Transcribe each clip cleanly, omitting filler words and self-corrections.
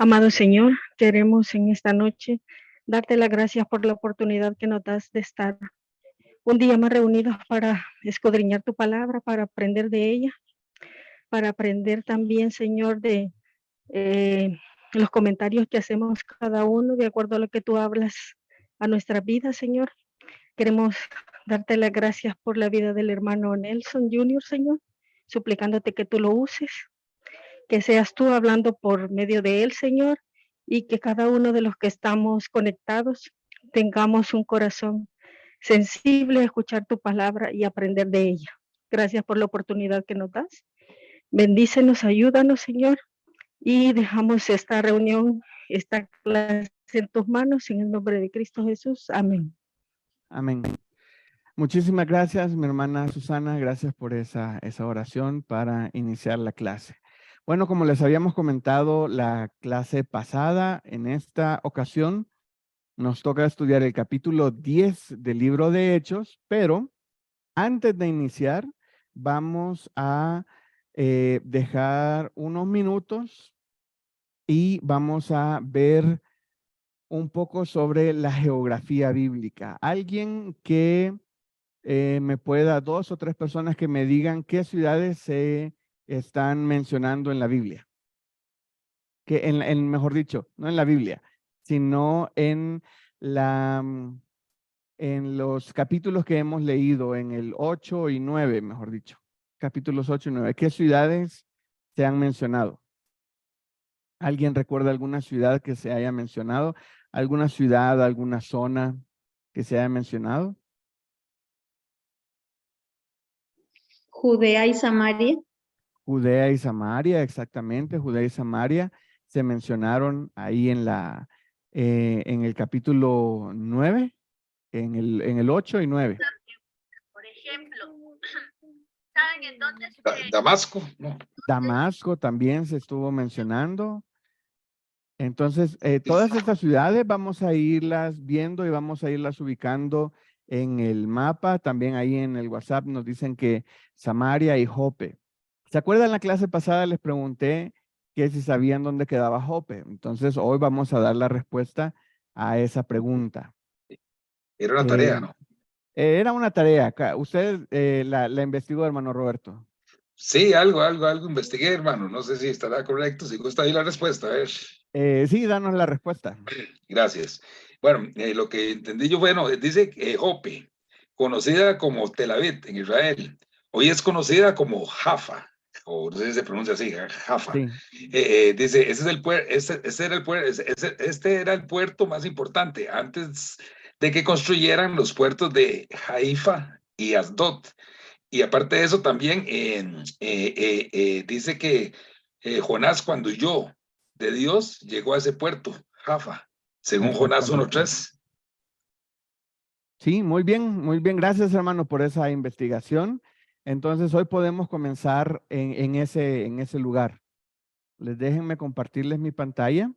Amado Señor, queremos en esta noche darte las gracias por la oportunidad que nos das de estar un día más reunidos para escudriñar tu palabra, para aprender de ella, para aprender también, Señor, de eh, los comentarios que hacemos cada uno de acuerdo a lo que tú hablas a nuestra vida, Señor. Queremos darte las gracias por la vida del hermano Nelson Jr., Señor, suplicándote que tú lo uses, que seas tú hablando por medio de él, Señor, y que cada uno de los que estamos conectados tengamos un corazón sensible a escuchar tu palabra y aprender de ella. Gracias por la oportunidad que nos das. Bendícenos, ayúdanos, Señor, y dejamos esta reunión, esta clase en tus manos, en el nombre de Cristo Jesús. Amén. Amén. Muchísimas gracias, mi hermana Susana. Gracias por esa oración para iniciar la clase. Bueno, como les habíamos comentado la clase pasada, en esta ocasión nos toca estudiar el capítulo 10 del libro de Hechos, pero antes de iniciar vamos a dejar unos minutos y vamos a ver un poco sobre la geografía bíblica. Alguien que me pueda, 2 o 3 personas que me digan qué ciudades se están mencionando en la Biblia. Que mejor dicho, no en la Biblia, sino en los capítulos que hemos leído, en el 8 y 9, mejor dicho. Capítulos 8 y 9. ¿Qué ciudades se han mencionado? ¿Alguien recuerda alguna ciudad que se haya mencionado? ¿Alguna ciudad, alguna zona que se haya mencionado? Judea y Samaria. Judea y Samaria, exactamente. Judea y Samaria se mencionaron ahí en el capítulo 9, en el 8 y 9. Por ejemplo, ¿saben en dónde Damasco, no. Damasco también se estuvo mencionando. Entonces, todas estas ciudades vamos a irlas viendo y vamos a irlas ubicando en el mapa. También ahí en el WhatsApp nos dicen que Samaria y Jope. ¿Se acuerdan la clase pasada? Les pregunté que si sabían dónde quedaba Jope. Entonces, hoy vamos a dar la respuesta a esa pregunta. Era una tarea, ¿no? Era una tarea. Usted la investigó, hermano Roberto. Sí, algo investigué, hermano. No sé si estará correcto. Si gusta ahí la respuesta, a ver. Sí, danos la respuesta. Gracias. Bueno, lo que entendí yo, bueno, dice Jope, conocida como Tel Aviv en Israel. Hoy es conocida como Jaffa, o no sé si se pronuncia así, Jaffa. Sí. Dice, este era el puerto más importante antes de que construyeran los puertos de Haifa y Asdod. Y aparte de eso, también dice que Jonás, cuando huyó de Dios, llegó a ese puerto, Jaffa, según Jonás 1:3. Sí, muy bien. Gracias, hermano, por esa investigación. Entonces, hoy podemos comenzar en ese lugar. Déjenme compartirles mi pantalla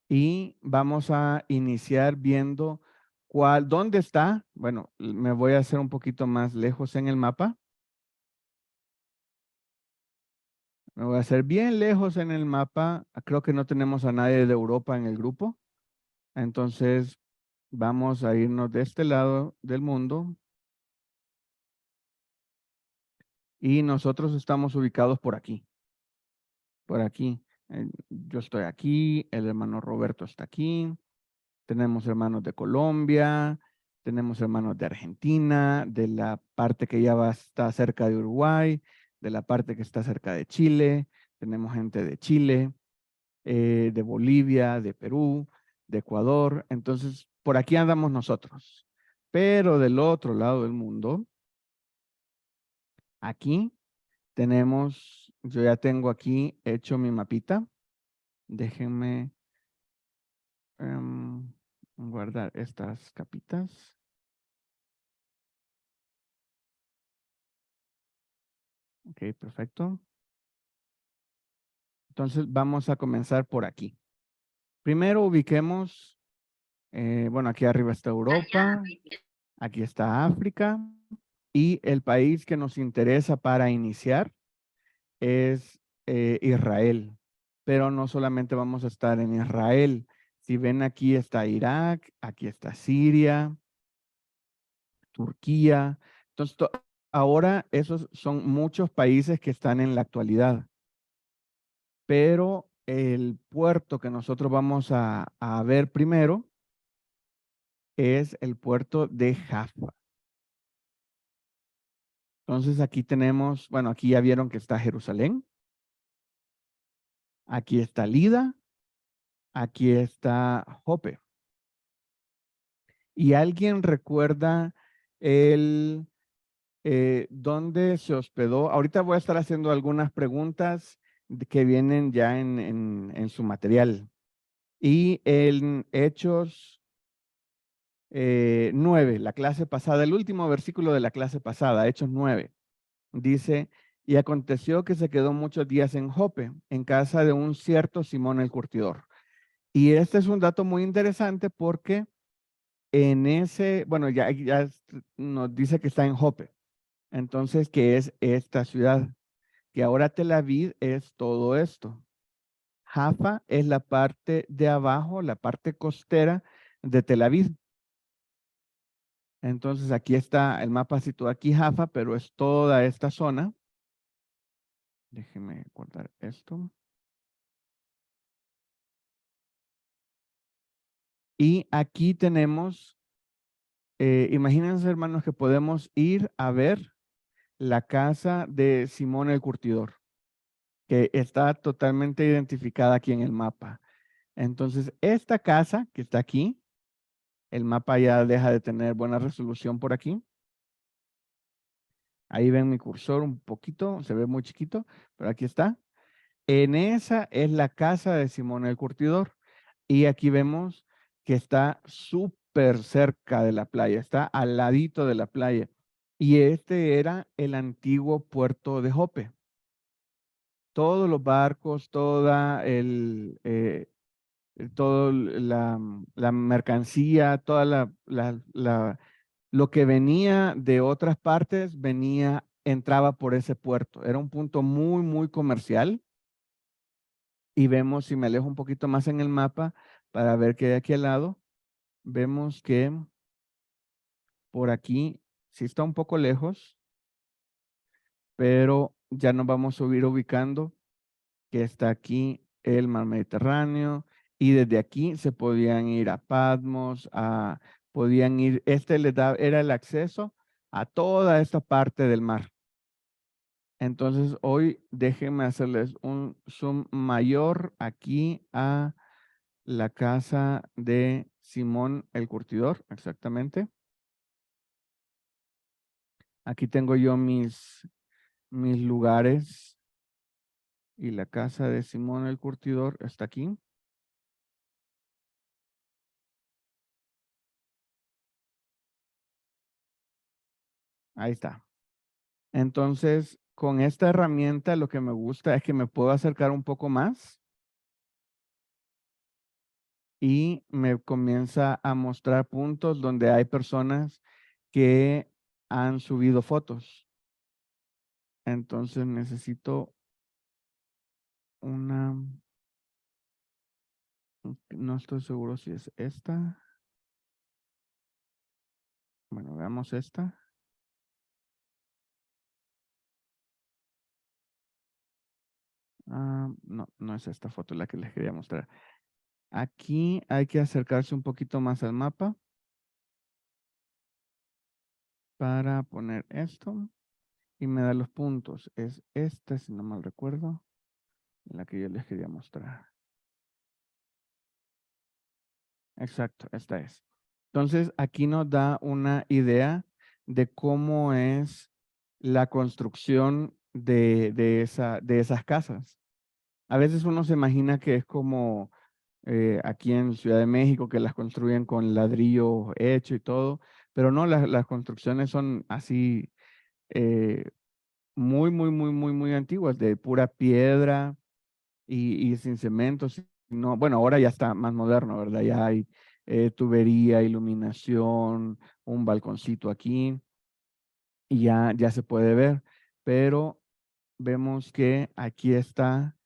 y vamos a iniciar viendo dónde está. Bueno, me voy a hacer un poquito más lejos en el mapa. Me voy a hacer bien lejos en el mapa. Creo que no tenemos a nadie de Europa en el grupo. Entonces, vamos a irnos de este lado del mundo. Y nosotros estamos ubicados por aquí. Por aquí. Yo estoy aquí, el hermano Roberto está aquí. Tenemos hermanos de Colombia, tenemos hermanos de Argentina, de la parte que ya está cerca de Uruguay, de la parte que está cerca de Chile. Tenemos gente de Chile, de Bolivia, de Perú, de Ecuador. Entonces, por aquí andamos nosotros. Pero del otro lado del mundo, aquí tenemos, yo ya tengo aquí hecho mi mapita. Déjenme guardar estas capitas. Ok, perfecto. Entonces vamos a comenzar por aquí. Primero ubiquemos, bueno, aquí arriba está Europa, aquí está África y el país que nos interesa para iniciar es Israel. pero no solamente vamos a estar en Israel. Si ven, aquí está Irak, aquí está Siria, Turquía. Entonces, ahora esos son muchos países que están en la actualidad, pero el puerto que nosotros vamos a ver primero es el puerto de Jaffa. Entonces aquí tenemos, bueno, aquí ya vieron que está Jerusalén, aquí está Lida, aquí está Jope. ¿Y alguien recuerda el dónde se hospedó? Ahorita voy a estar haciendo algunas preguntas que vienen ya en su material. Y en Hechos 9, la clase pasada, el último versículo de la clase pasada, Hechos 9, dice, y aconteció que se quedó muchos días en Jope, en casa de un cierto Simón el curtidor. Y este es un dato muy interesante porque en ese, bueno, ya nos dice que está en Jope. Entonces, ¿qué es esta ciudad? Que ahora Tel Aviv es todo esto. Jaffa es la parte de abajo, la parte costera de Tel Aviv. Entonces, aquí está el mapa situado aquí Jaffa, pero es toda esta zona. Déjenme guardar esto. Y aquí tenemos, imagínense, hermanos, que podemos ir a ver la casa de Simón el Curtidor, que está totalmente identificada aquí en el mapa. Entonces, esta casa que está aquí, el mapa ya deja de tener buena resolución por aquí. Ahí ven mi cursor un poquito, se ve muy chiquito, pero aquí está. En esa es la casa de Simón el Curtidor. Y aquí vemos que está súper cerca de la playa, está al ladito de la playa. Y este era el antiguo puerto de Jope. Todos los barcos, toda la mercancía, toda lo que venía de otras partes, entraba por ese puerto. Era un punto muy, muy comercial. Y vemos, si me alejo un poquito más en el mapa para ver qué hay aquí al lado, vemos que por aquí sí está un poco lejos, pero ya nos vamos a ir ubicando que está aquí el mar Mediterráneo y desde aquí se podían ir a Patmos, podían ir, era el acceso a toda esta parte del mar. Entonces hoy déjenme hacerles un zoom mayor aquí a la casa de Simón el Curtidor, exactamente. Aquí tengo yo mis lugares y la casa de Simón el Curtidor está aquí. Ahí está. Entonces, con esta herramienta lo que me gusta es que me puedo acercar un poco más y me comienza a mostrar puntos donde hay personas que han subido fotos. Entonces necesito una, no estoy seguro si es esta. Bueno, veamos esta. No, no es esta foto la que les quería mostrar. Aquí hay que acercarse un poquito más al mapa para poner esto y me da los puntos. Es esta, si no mal recuerdo, la que yo les quería mostrar. Exacto, esta es. Entonces, aquí nos da una idea de cómo es la construcción de esas casas. A veces uno se imagina que es como aquí en Ciudad de México, que las construyen con ladrillo hecho y todo, pero no, las construcciones son así muy, muy, muy, muy, muy antiguas, de pura piedra y sin cemento. No, bueno, ahora ya está más moderno, ¿verdad? Ya hay tubería, iluminación, un balconcito aquí y ya se puede ver, pero vemos que aquí está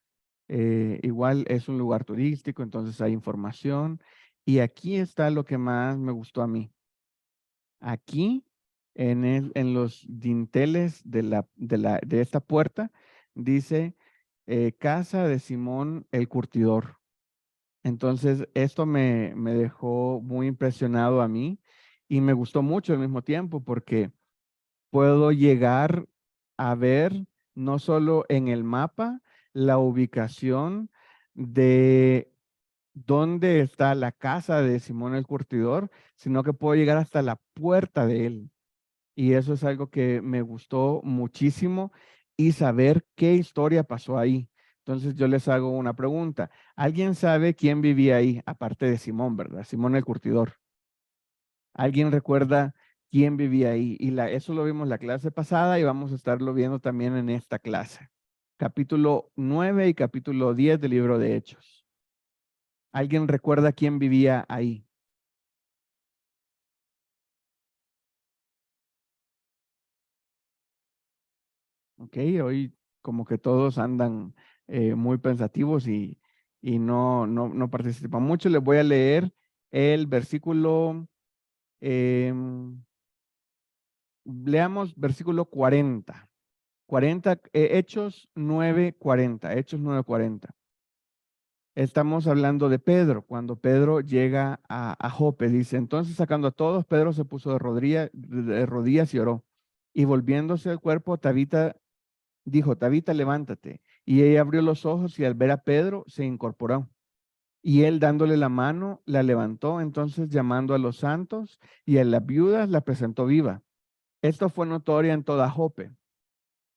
Igual es un lugar turístico, entonces hay información. Y aquí está lo que más me gustó a mí. Aquí, en los dinteles de esta puerta, dice casa de Simón el Curtidor. Entonces, esto me dejó muy impresionado a mí y me gustó mucho al mismo tiempo porque puedo llegar a ver no solo en el mapa la ubicación de dónde está la casa de Simón el Curtidor, sino que puedo llegar hasta la puerta de él. Y eso es algo que me gustó muchísimo y saber qué historia pasó ahí. Entonces yo les hago una pregunta. ¿Alguien sabe quién vivía ahí, aparte de Simón, verdad? Simón el Curtidor. ¿Alguien recuerda quién vivía ahí? Y eso lo vimos la clase pasada y vamos a estarlo viendo también en esta clase. Capítulo 9 y capítulo 10 del libro de Hechos. ¿Alguien recuerda quién vivía ahí? Ok, hoy como que todos andan muy pensativos y no participan mucho. Les voy a leer el versículo, leamos versículo 40. 40, Hechos 9:40, Hechos 9:40. Estamos hablando de Pedro, cuando Pedro llega a Jope, dice, entonces sacando a todos, Pedro se puso de rodillas y oró. Y volviéndose el cuerpo, Tabita dijo, Tabita, levántate. Y ella abrió los ojos y al ver a Pedro se incorporó. Y él dándole la mano, la levantó, entonces llamando a los santos y a las viudas la presentó viva. Esto fue notoria en toda Jope.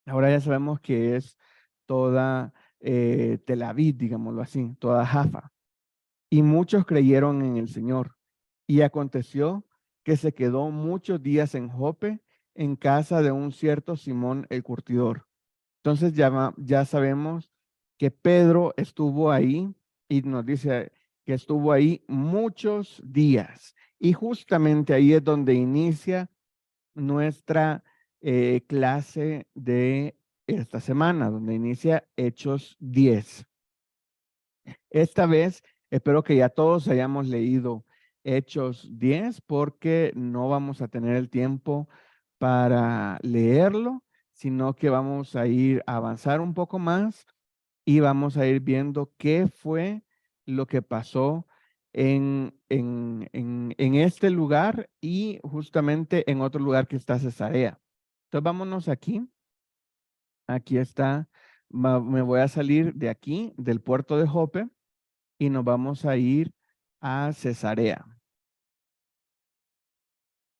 Ahora ya sabemos que es toda Tel Aviv, digámoslo así, toda Jaffa. Y muchos creyeron en el Señor. Y aconteció que se quedó muchos días en Jope, en casa de un cierto Simón el Curtidor. Entonces ya sabemos que Pedro estuvo ahí y nos dice que estuvo ahí muchos días. Y justamente ahí es donde inicia nuestra clase de esta semana, donde inicia Hechos 10. Esta vez espero que ya todos hayamos leído Hechos 10 porque no vamos a tener el tiempo para leerlo, sino que vamos a ir a avanzar un poco más y vamos a ir viendo qué fue lo que pasó en este lugar y justamente en otro lugar que está Cesarea. Entonces vámonos aquí. Aquí está. Me voy a salir de aquí, del puerto de Jope, y nos vamos a ir a Cesarea,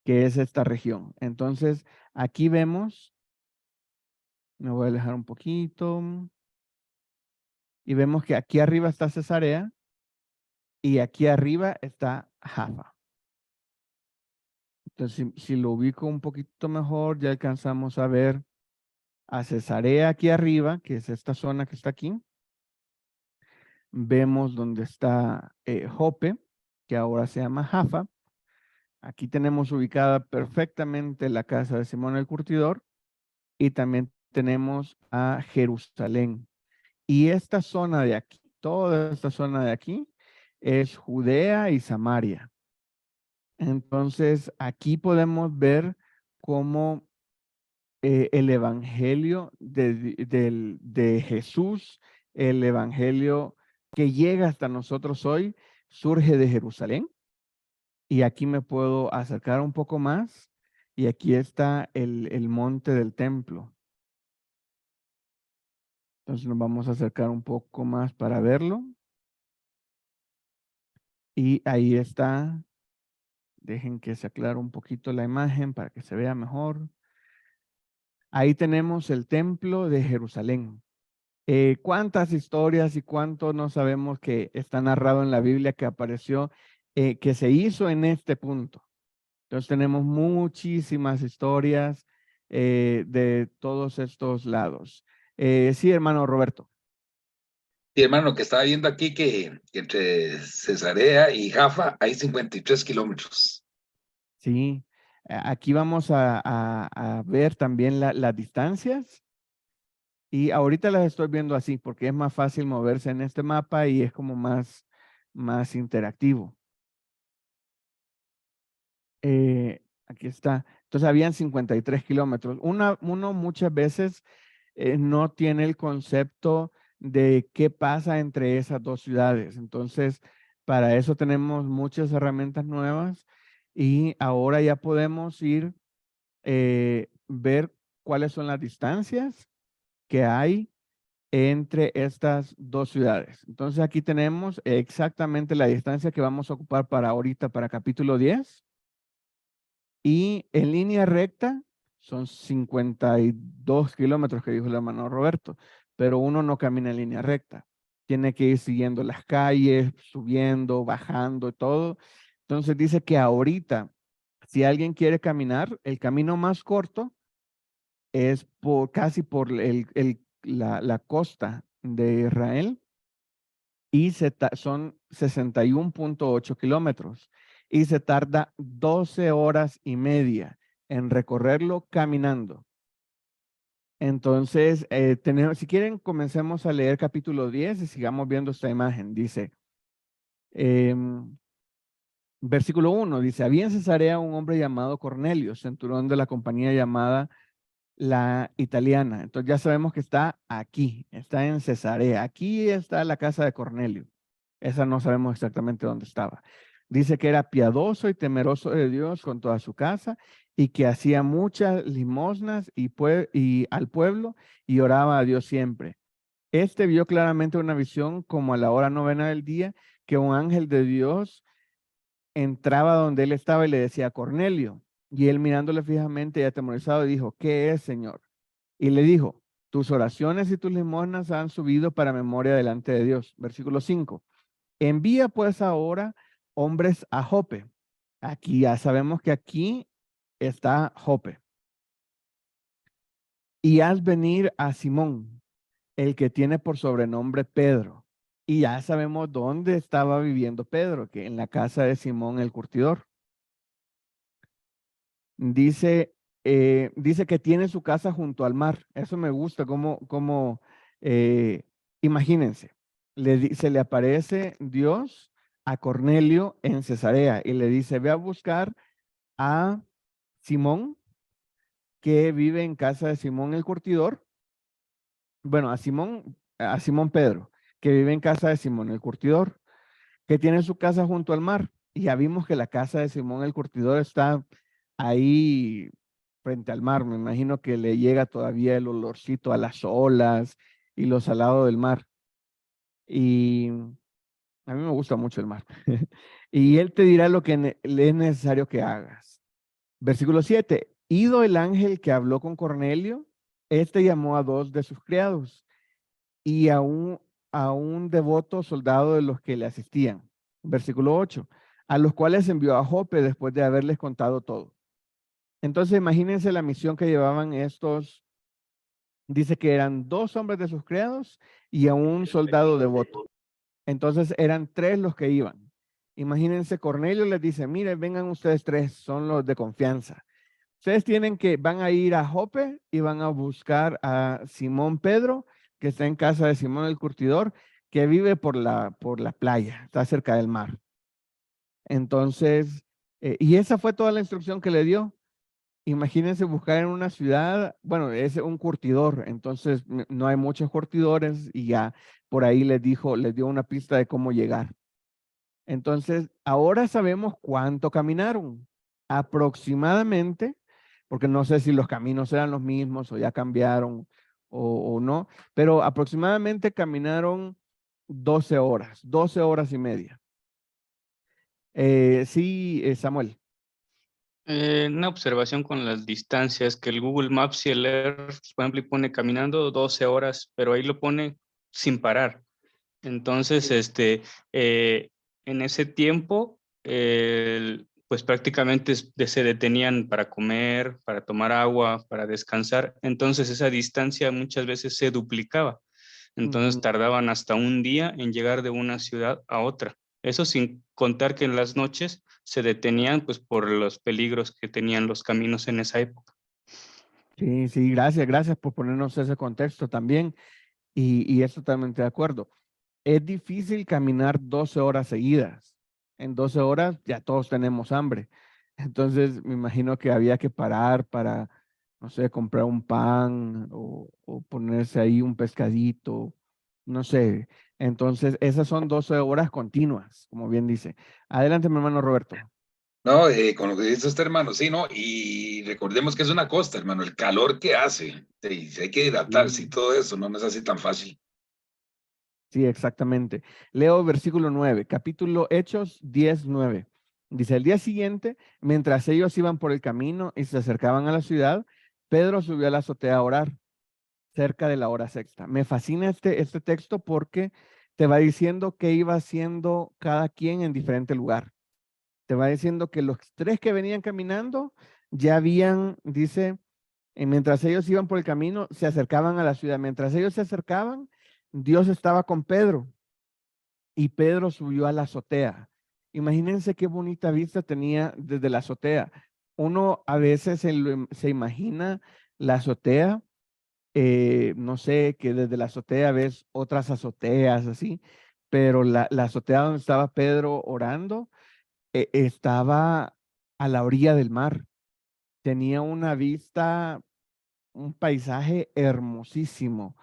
que es esta región. Entonces, aquí vemos, me voy a alejar un poquito, y vemos que aquí arriba está Cesarea y aquí arriba está Jaffa. Entonces, si lo ubico un poquito mejor, ya alcanzamos a ver a Cesarea aquí arriba, que es esta zona que está aquí. Vemos donde está Jope, que ahora se llama Jaffa. Aquí tenemos ubicada perfectamente la casa de Simón el Curtidor y también tenemos a Jerusalén. Y esta zona de aquí, toda esta zona de aquí, es Judea y Samaria. Entonces, aquí podemos ver cómo el evangelio de Jesús, el evangelio que llega hasta nosotros hoy, surge de Jerusalén. Y aquí me puedo acercar un poco más y aquí está el monte del templo. Entonces nos vamos a acercar un poco más para verlo. Y ahí está. Dejen que se aclare un poquito la imagen para que se vea mejor. Ahí tenemos el templo de Jerusalén. ¿Cuántas historias y cuánto no sabemos que está narrado en la Biblia que apareció, que se hizo en este punto? Entonces tenemos muchísimas historias de todos estos lados. Sí, hermano Roberto. Sí, hermano, que estaba viendo aquí que entre Cesarea y Jaffa hay 53 kilómetros. Sí, aquí vamos a ver también las distancias Y ahorita las estoy viendo así porque es más fácil moverse en este mapa y es como más interactivo. Aquí está. Entonces habían 53 kilómetros. Uno muchas veces no tiene el concepto de qué pasa entre esas dos ciudades. Entonces, para eso tenemos muchas herramientas nuevas y ahora ya podemos ir ver cuáles son las distancias que hay entre estas dos ciudades. Entonces aquí tenemos exactamente la distancia que vamos a ocupar para ahorita, para capítulo 10. Y en línea recta son 52 kilómetros que dijo el hermano Roberto, pero uno no camina en línea recta. Tiene que ir siguiendo las calles, subiendo, bajando, todo. Entonces dice que ahorita, si alguien quiere caminar, el camino más corto es casi por la costa de Israel y son 61.8 kilómetros y se tarda 12 horas y media en recorrerlo caminando. Entonces, si quieren, comencemos a leer capítulo 10 y sigamos viendo esta imagen. Dice, versículo 1, dice, había en Cesarea un hombre llamado Cornelio, centurión de la compañía llamada la Italiana. Entonces ya sabemos que está aquí, está en Cesarea. Aquí está la casa de Cornelio. Esa no sabemos exactamente dónde estaba. Dice que era piadoso y temeroso de Dios con toda su casa y que hacía muchas limosnas y al pueblo y oraba a Dios siempre. Este vio claramente una visión como a la hora novena del día que un ángel de Dios entraba donde él estaba y le decía, Cornelio. Y él mirándole fijamente y atemorizado dijo, ¿qué es, Señor? Y le dijo, tus oraciones y tus limosnas han subido para memoria delante de Dios. Versículo 5. Envía pues ahora hombres a Jope. Aquí ya sabemos que aquí está Jope. Y haz venir a Simón, el que tiene por sobrenombre Pedro. Y ya sabemos dónde estaba viviendo Pedro, que en la casa de Simón el curtidor. Dice que tiene su casa junto al mar. Eso me gusta, como imagínense, se le aparece Dios a Cornelio en Cesarea y le dice, ve a buscar a Simón, que vive en casa de Simón el curtidor. Bueno, a Simón Pedro, que vive en casa de Simón el curtidor, que tiene su casa junto al mar. Y ya vimos que la casa de Simón el curtidor está ahí frente al mar. Me imagino que le llega todavía el olorcito a las olas y lo salado del mar. Y a mí me gusta mucho el mar. Y él te dirá lo que le es necesario que hagas. Versículo 7. Ido el ángel que habló con Cornelio, este llamó a 2 de sus criados y a un devoto soldado de los que le asistían. Versículo 8. A los cuales envió a Jope después de haberles contado todo. Entonces imagínense la misión que llevaban estos. Dice que eran 2 hombres de sus criados y a un soldado devoto. Entonces eran 3 los que iban. Imagínense, Cornelio les dice, miren, vengan ustedes 3, son los de confianza. Ustedes van a ir a Jope y van a buscar a Simón Pedro, que está en casa de Simón el curtidor, que vive por la playa, está cerca del mar. Entonces, y esa fue toda la instrucción que le dio. Imagínense buscar en una ciudad, bueno, es un curtidor, entonces no hay muchos curtidores y ya por ahí les dio una pista de cómo llegar. Entonces, ahora sabemos cuánto caminaron. Aproximadamente, porque no sé si los caminos eran los mismos o ya cambiaron o no, pero aproximadamente caminaron 12 horas y media. Sí, Samuel. Una observación con las distancias, que el Google Maps y el Earth, por ejemplo, pone caminando 12 horas, pero ahí lo pone sin parar. Entonces, en ese tiempo, pues prácticamente se detenían para comer, para tomar agua, para descansar. Entonces, esa distancia muchas veces se duplicaba. Entonces, tardaban hasta un día en llegar de una ciudad a otra. Eso sin contar que en las noches se detenían pues por los peligros que tenían los caminos en esa época. Sí, sí, gracias por ponernos ese contexto también. Y es totalmente de acuerdo. Es difícil caminar 12 horas seguidas. En 12 horas ya todos tenemos hambre. Entonces me imagino que había que parar para, no sé, comprar un pan o ponerse ahí un pescadito, no sé. Entonces esas son 12 horas continuas, como bien dice. Adelante, mi hermano Roberto. No, con lo que dice usted, hermano, sí, ¿no? Y recordemos que es una costa, hermano, el calor que hace, y hay que hidratarse y Sí. todo eso, no es así tan fácil. Sí, exactamente. Leo versículo 9, capítulo Hechos 10:9. Dice, el día siguiente, mientras ellos iban por el camino y se acercaban a la ciudad, Pedro subió a la azotea a orar cerca de la hora sexta. Me fascina este texto porque te va diciendo qué iba haciendo cada quien en diferente lugar. Te va diciendo que los tres que venían caminando ya habían, dice, mientras ellos iban por el camino, se acercaban a la ciudad. Mientras ellos se acercaban, Dios estaba con Pedro y Pedro subió a la azotea. Imagínense qué bonita vista tenía desde la azotea. Uno a veces se imagina la azotea, no sé, que desde la azotea ves otras azoteas así, pero la azotea donde estaba Pedro orando estaba a la orilla del mar. Tenía una vista, un paisaje hermosísimo.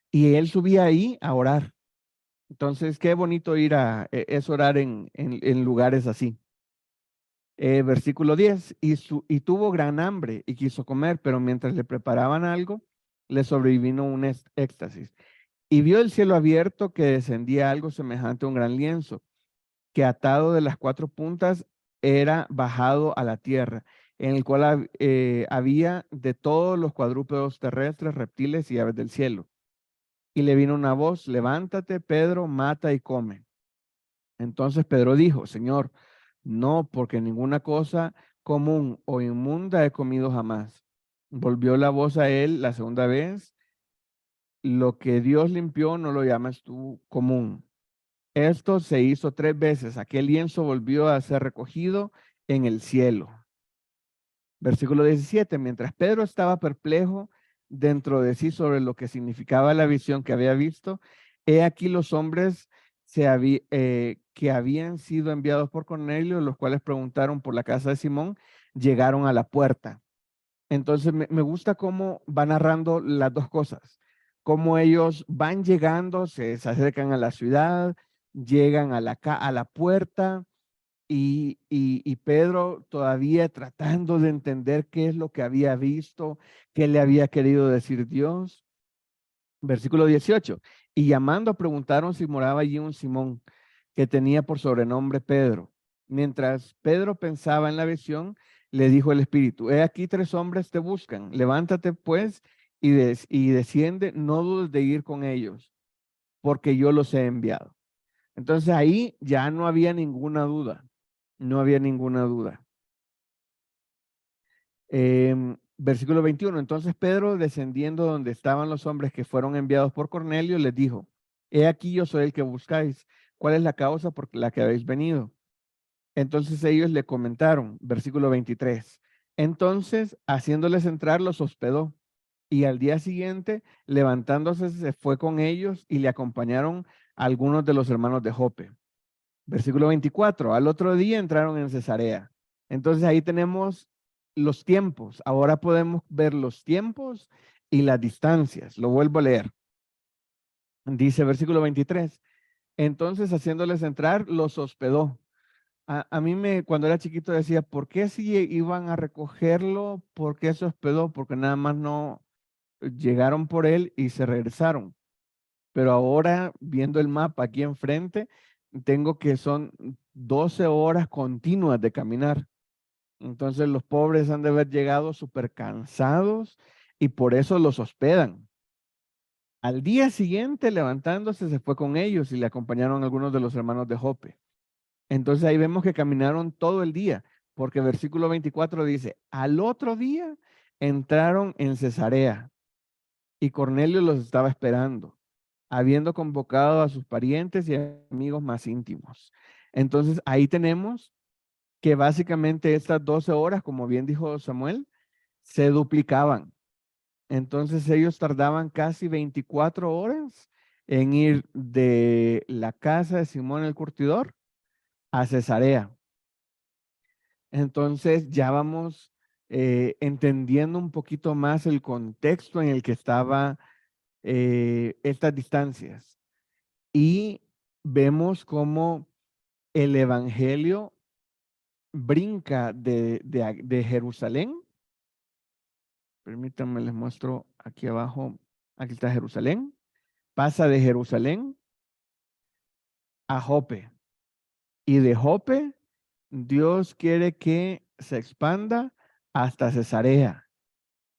Y él subía ahí a orar. Entonces, qué bonito ir es orar en lugares así. Versículo 10, y tuvo gran hambre y quiso comer, pero mientras le preparaban algo, le sobrevino un éxtasis. Y vio el cielo abierto que descendía algo semejante a un gran lienzo, que atado de las cuatro puntas era bajado a la tierra, en el cual había de todos los cuadrúpedos terrestres, reptiles y aves del cielo. Y le vino una voz, levántate, Pedro, mata y come. Entonces Pedro dijo, Señor, no, porque ninguna cosa común o inmunda he comido jamás. Volvió la voz a él la segunda vez, lo que Dios limpió no lo llamas tú común. Esto se hizo 3 veces, aquel lienzo volvió a ser recogido en el cielo. Versículo 17, mientras Pedro estaba perplejo dentro de sí sobre lo que significaba la visión que había visto, he aquí los hombres que habían sido enviados por Cornelio, los cuales preguntaron por la casa de Simón, llegaron a la puerta. Entonces me gusta cómo va narrando las dos cosas, cómo ellos van llegando, se acercan a la ciudad, llegan a la puerta y Pedro todavía tratando de entender qué es lo que había visto, qué le había querido decir Dios. Versículo 18. Y llamando preguntaron si moraba allí un Simón que tenía por sobrenombre Pedro. Mientras Pedro pensaba en la visión, le dijo el Espíritu, he aquí 3 hombres te buscan, levántate pues y desciende, no dudes de ir con ellos, porque yo los he enviado. Entonces ahí ya no había ninguna duda. No había ninguna duda. Versículo 21. Entonces Pedro, descendiendo donde estaban los hombres que fueron enviados por Cornelio, les dijo, he aquí yo soy el que buscáis. ¿Cuál es la causa por la que habéis venido? Entonces ellos le comentaron, versículo 23. Entonces, haciéndoles entrar, los hospedó. Y al día siguiente, levantándose, se fue con ellos y le acompañaron algunos de los hermanos de Jope. Versículo 24, al otro día entraron en Cesarea. Entonces ahí tenemos los tiempos. Ahora podemos ver los tiempos y las distancias. Lo vuelvo a leer. Dice versículo 23, entonces haciéndoles entrar, los hospedó. A mí cuando era chiquito decía, ¿por qué si iban a recogerlo? ¿Por qué se hospedó? Porque nada más no llegaron por él y se regresaron. Pero ahora, viendo el mapa aquí enfrente, tengo que son 12 horas continuas de caminar. Entonces los pobres han de haber llegado súper cansados y por eso los hospedan. Al día siguiente, levantándose, se fue con ellos y le acompañaron algunos de los hermanos de Jope. Entonces ahí vemos que caminaron todo el día, porque versículo 24 dice, al otro día entraron en Cesarea y Cornelio los estaba esperando, habiendo convocado a sus parientes y amigos más íntimos. Entonces ahí tenemos que básicamente estas 12 horas, como bien dijo Samuel, se duplicaban. Entonces ellos tardaban casi 24 horas en ir de la casa de Simón el Curtidor a Cesarea. Entonces ya vamos entendiendo un poquito más el contexto en el que estaba estas distancias. Y vemos cómo el evangelio brinca de Jerusalén. Permítanme, les muestro aquí abajo. Aquí está Jerusalén. Pasa de Jerusalén a Jope. Y de Jope, Dios quiere que se expanda hasta Cesarea.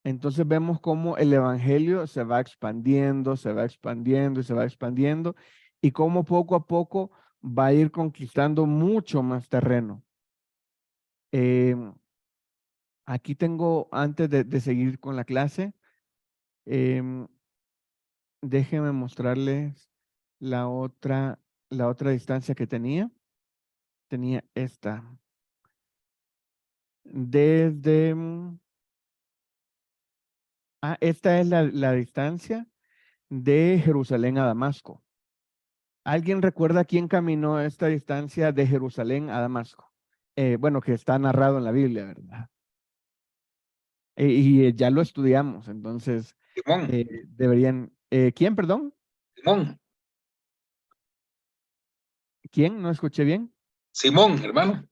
Entonces vemos cómo el evangelio se va expandiendo, se va expandiendo y se va expandiendo, y cómo poco a poco va a ir conquistando mucho más terreno. Aquí tengo, antes de seguir con la clase, déjenme mostrarles la otra distancia que tenía. Tenía esta. Esta es la distancia de Jerusalén a Damasco. ¿Alguien recuerda quién caminó esta distancia de Jerusalén a Damasco? Bueno, que está narrado en la Biblia, ¿verdad? Ya lo estudiamos, entonces Simón, deberían... ¿Quién, perdón? Simón, ¿Quién? ¿No escuché bien? Simón, hermano.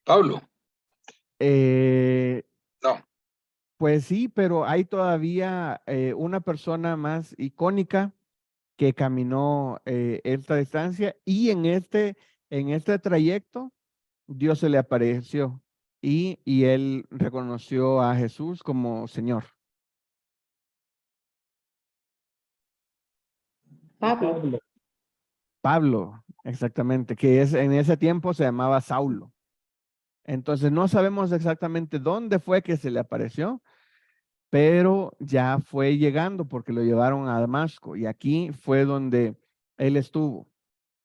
Pablo, no. Pues sí, pero hay todavía una persona más icónica que caminó esta distancia, y en este trayecto Dios se le apareció y él reconoció a Jesús como Señor. Pablo, exactamente, que en ese tiempo se llamaba Saulo. Entonces no sabemos exactamente dónde fue que se le apareció, pero ya fue llegando porque lo llevaron a Damasco y aquí fue donde él estuvo.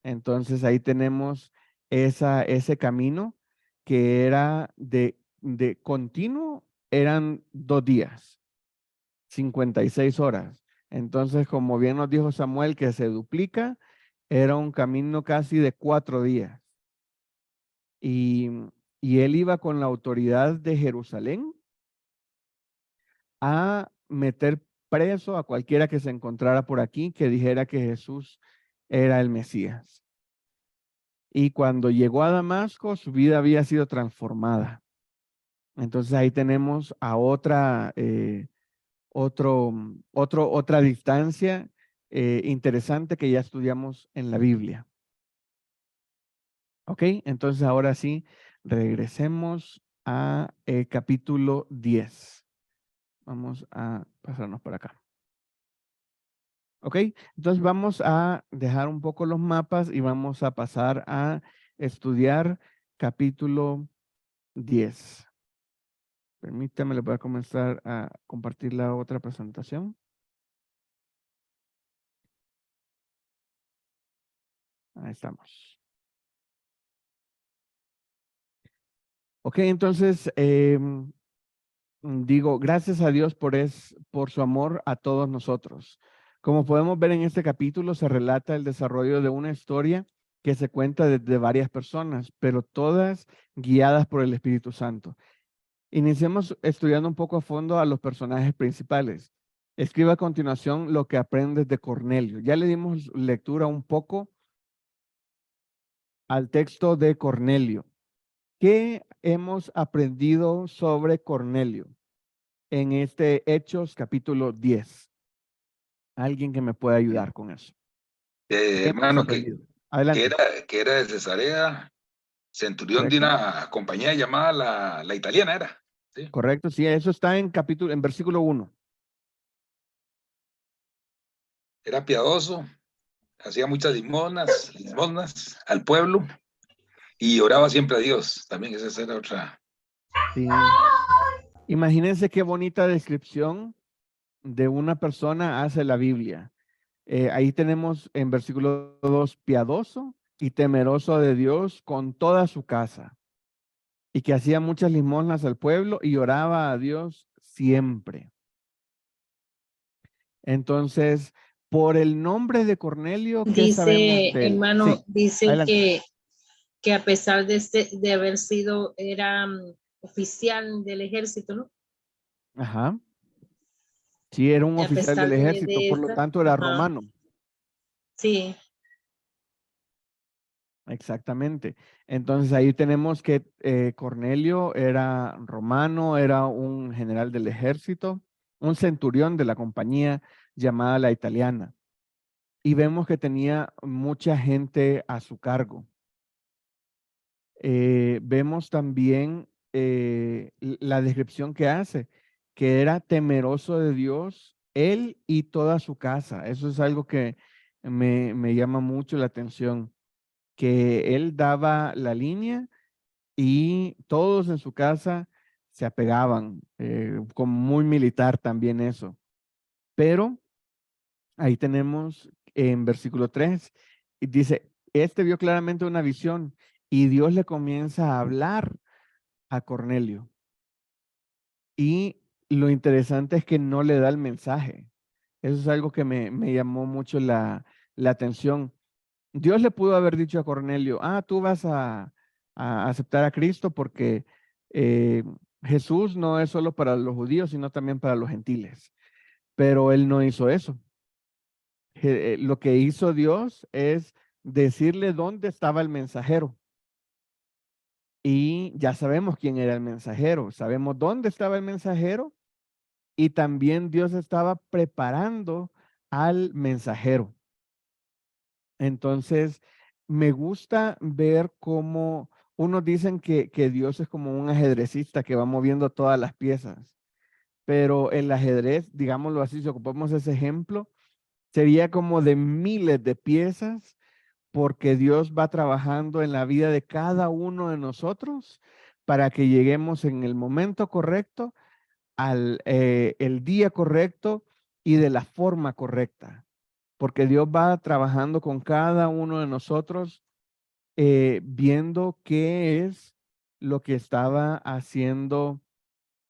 Entonces ahí tenemos ese camino que era de continuo, eran 2 días, 56 horas. Entonces, como bien nos dijo Samuel, que se duplica, era un camino casi de 4 días. Y él iba con la autoridad de Jerusalén a meter preso a cualquiera que se encontrara por aquí que dijera que Jesús era el Mesías. Y cuando llegó a Damasco, su vida había sido transformada. Entonces ahí tenemos a otra distancia interesante que ya estudiamos en la Biblia. Ok, entonces ahora sí, regresemos a capítulo 10. Vamos a pasarnos por acá. Ok, entonces vamos a dejar un poco los mapas y vamos a pasar a estudiar capítulo 10. Permítame, le voy a comenzar a compartir la otra presentación. Ahí estamos. Ok, entonces digo, gracias a Dios por su amor a todos nosotros. Como podemos ver en este capítulo, se relata el desarrollo de una historia que se cuenta desde varias personas, pero todas guiadas por el Espíritu Santo. Iniciemos estudiando un poco a fondo a los personajes principales. Escriba a continuación lo que aprendes de Cornelio. Ya le dimos lectura un poco al texto de Cornelio. ¿Qué hemos aprendido sobre Cornelio en este Hechos capítulo 10? Alguien que me pueda ayudar con eso. ¿Qué hemos Hermano, aprendido? Adelante. que era de Cesarea, centurión de ¿Correcto? una compañía llamada la italiana, era. ¿Sí? Correcto, sí, eso está en versículo 1. Era piadoso, hacía muchas limosnas al pueblo y oraba siempre a Dios. También esa era otra. Sí. Imagínense qué bonita descripción de una persona hace la Biblia. Ahí tenemos en versículo 2, piadoso y temeroso de Dios con toda su casa, y que hacía muchas limosnas al pueblo y oraba a Dios siempre. Entonces, por el nombre de Cornelio, ¿qué sabemos Dice, de él? hermano, Sí, dice adelante. que a pesar de haber sido, era oficial del ejército, ¿no? Ajá. Sí, era un A oficial del pesar ejército, de por lo esta, tanto era ajá, romano. sí, Exactamente. Entonces ahí tenemos que Cornelio era romano, era un general del ejército, un centurión de la compañía llamada la Italiana. Y vemos que tenía mucha gente a su cargo. Vemos también la descripción que hace, que era temeroso de Dios, él y toda su casa. Eso es algo que me llama mucho la atención, que él daba la línea y todos en su casa se apegaban, como muy militar también eso. Pero ahí tenemos en versículo 3, y dice, este vio claramente una visión y Dios le comienza a hablar a Cornelio. Y lo interesante es que no le da el mensaje. Eso es algo que me llamó mucho la atención. Dios le pudo haber dicho a Cornelio, tú vas a aceptar a Cristo porque eh, Jesús no es solo para los judíos, sino también para los gentiles. Pero él no hizo eso. Lo que hizo Dios es decirle dónde estaba el mensajero. Y ya sabemos quién era el mensajero, sabemos dónde estaba el mensajero y también Dios estaba preparando al mensajero. Entonces, me gusta ver cómo unos dicen que Dios es como un ajedrecista que va moviendo todas las piezas, pero el ajedrez, digámoslo así, si ocupamos ese ejemplo, sería como de miles de piezas porque Dios va trabajando en la vida de cada uno de nosotros para que lleguemos en el momento correcto, el día correcto y de la forma correcta. Porque Dios va trabajando con cada uno de nosotros, viendo qué es lo que estaba haciendo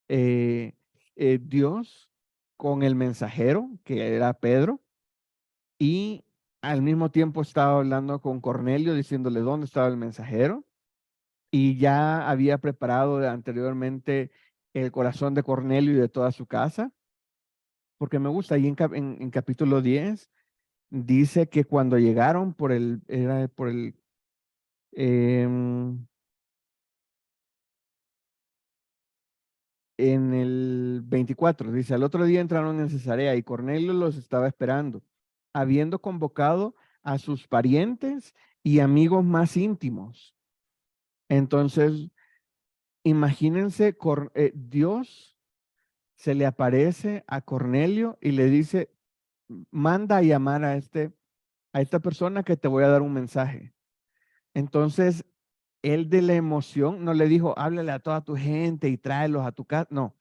Dios con el mensajero, que era Pedro, y al mismo tiempo estaba hablando con Cornelio, diciéndole dónde estaba el mensajero, y ya había preparado anteriormente el corazón de Cornelio y de toda su casa, porque me gusta, ahí en capítulo 10, dice que cuando llegaron em, en el 24, dice, al otro día entraron en Cesarea y Cornelio los estaba esperando, habiendo convocado a sus parientes y amigos más íntimos. Entonces, imagínense, Dios se le aparece a Cornelio y le dice, manda a llamar a esta persona que te voy a dar un mensaje. Entonces, él de la emoción no le dijo, háblale a toda tu gente y tráelos a tu casa. No,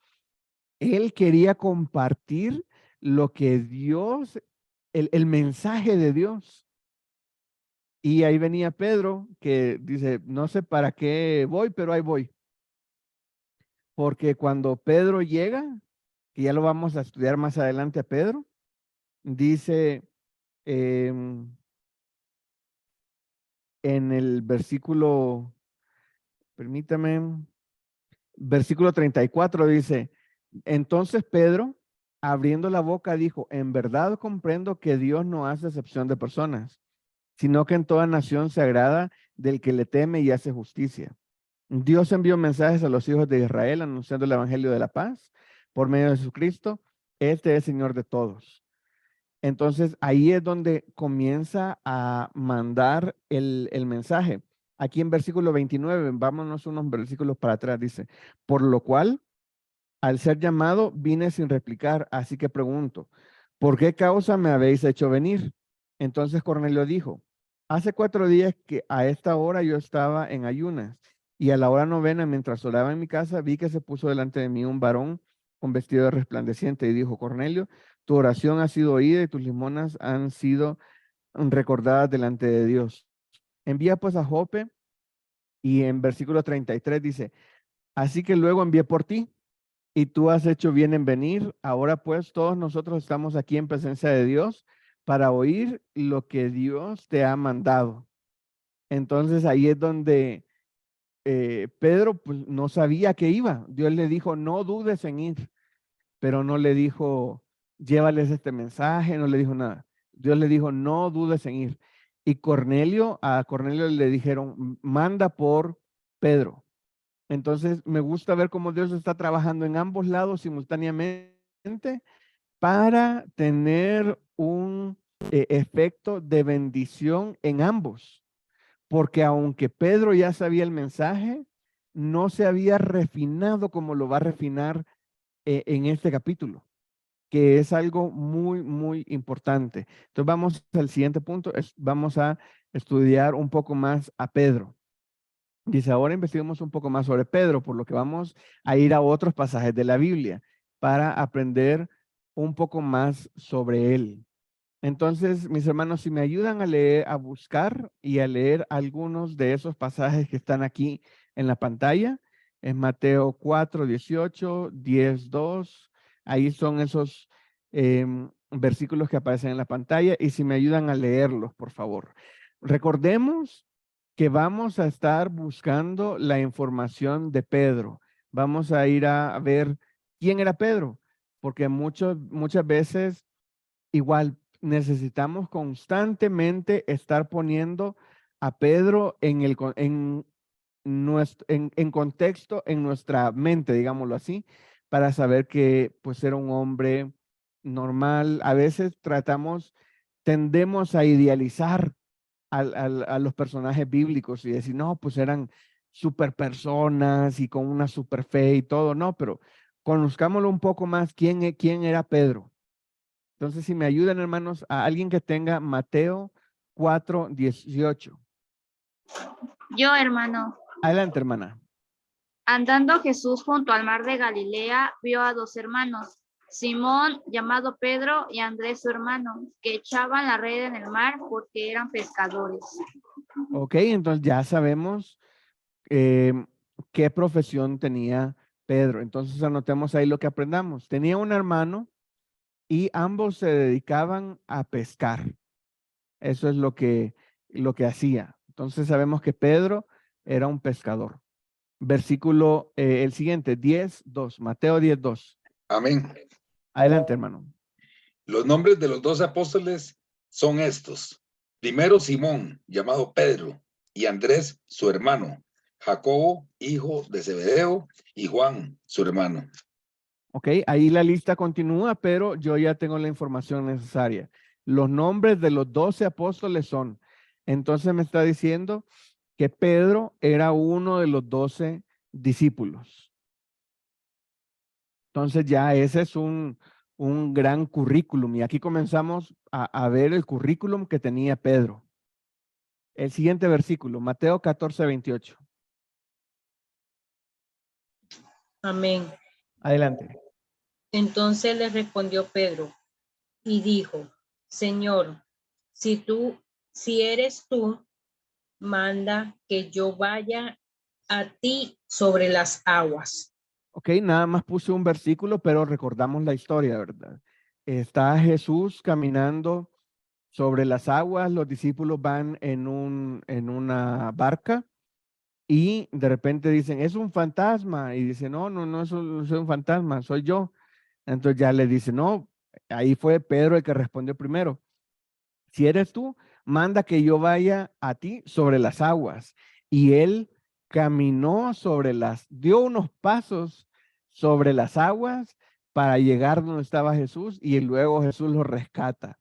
él quería compartir lo que Dios, el mensaje de Dios. Y ahí venía Pedro que dice, no sé para qué voy, pero ahí voy. Porque cuando Pedro llega, que ya lo vamos a estudiar más adelante a Pedro, dice en el versículo, permítame, versículo 34 dice, entonces Pedro, abriendo la boca, dijo, en verdad comprendo que Dios no hace excepción de personas, sino que en toda nación se agrada del que le teme y hace justicia. Dios envió mensajes a los hijos de Israel anunciando el evangelio de la paz por medio de Jesucristo. Este es Señor de todos. Entonces ahí es donde comienza a mandar el mensaje. Aquí en versículo 29, vámonos unos versículos para atrás, dice, por lo cual, al ser llamado, vine sin replicar, así que pregunto, ¿por qué causa me habéis hecho venir? Entonces Cornelio dijo, hace 4 días que a esta hora yo estaba en ayunas y a la hora novena, mientras oraba en mi casa, vi que se puso delante de mí un varón con vestido resplandeciente y dijo, Cornelio, tu oración ha sido oída y tus limonas han sido recordadas delante de Dios. Envía pues a Jope y en versículo 33 dice, así que luego envié por ti y tú has hecho bien en venir. Ahora pues todos nosotros estamos aquí en presencia de Dios para oír lo que Dios te ha mandado. Entonces ahí es donde Pedro pues, no sabía que iba. Dios le dijo, no dudes en ir, pero no le dijo, llévales este mensaje, no le dijo nada. Dios le dijo, no dudes en ir. Y a Cornelio le dijeron, manda por Pedro. Entonces me gusta ver cómo Dios está trabajando en ambos lados simultáneamente para tener un efecto de bendición en ambos. Porque aunque Pedro ya sabía el mensaje, no se había refinado como lo va a refinar en este capítulo, que es algo muy, muy importante. Entonces vamos al siguiente punto, vamos a estudiar un poco más a Pedro. Dice, ahora investiguemos un poco más sobre Pedro, por lo que vamos a ir a otros pasajes de la Biblia para aprender un poco más sobre él. Entonces, mis hermanos, si me ayudan a leer, a buscar y a leer algunos de esos pasajes que están aquí en la pantalla, en Mateo 4, 18, 10, 2, ahí son esos versículos que aparecen en la pantalla, y si me ayudan a leerlos, por favor. Recordemos que vamos a estar buscando la información de Pedro. Vamos a ir a ver quién era Pedro, porque muchas veces igual necesitamos constantemente estar poniendo a Pedro en contexto en nuestra mente, digámoslo así, para saber que pues era un hombre normal. A veces tendemos a idealizar a los personajes bíblicos y decir, no, pues eran super personas y con una super fe y todo. No, pero conozcámoslo un poco más, quién era Pedro. Entonces, si me ayudan, hermanos, a alguien que tenga Mateo 4, 18. Yo, hermano. Adelante, hermana. Andando Jesús junto al mar de Galilea, vio a dos hermanos, Simón, llamado Pedro, y Andrés, su hermano, que echaban la red en el mar porque eran pescadores. Ok, entonces ya sabemos qué profesión tenía Pedro. Entonces anotemos ahí lo que aprendamos. Tenía un hermano y ambos se dedicaban a pescar. Eso es lo que hacía. Entonces sabemos que Pedro era un pescador. Versículo, el siguiente, 10:2, Mateo 10:2. Amén. Adelante, hermano. Los nombres de los 12 apóstoles son estos. Primero Simón, llamado Pedro, y Andrés, su hermano, Jacobo, hijo de Zebedeo, y Juan, su hermano. Ok, ahí la lista continúa, pero yo ya tengo la información necesaria. Los nombres de los 12 apóstoles son, entonces me está diciendo que Pedro era uno de los 12 discípulos. Entonces ya ese es un gran currículum, y aquí comenzamos a ver el currículum que tenía Pedro. El siguiente versículo, Mateo 14:28. Amén. Adelante. Entonces le respondió Pedro y dijo, Señor, si eres tú, manda que yo vaya a ti sobre las aguas. Ok, nada más puse un versículo, pero recordamos la historia, ¿verdad? Está Jesús caminando sobre las aguas, los discípulos van en una barca y de repente dicen, es un fantasma. Y dice, no, no soy un fantasma, soy yo. Entonces ya le dice, no, ahí fue Pedro el que respondió primero. Si eres tú, manda que yo vaya a ti sobre las aguas. Y él caminó dio unos pasos sobre las aguas para llegar donde estaba Jesús, y luego Jesús lo rescata.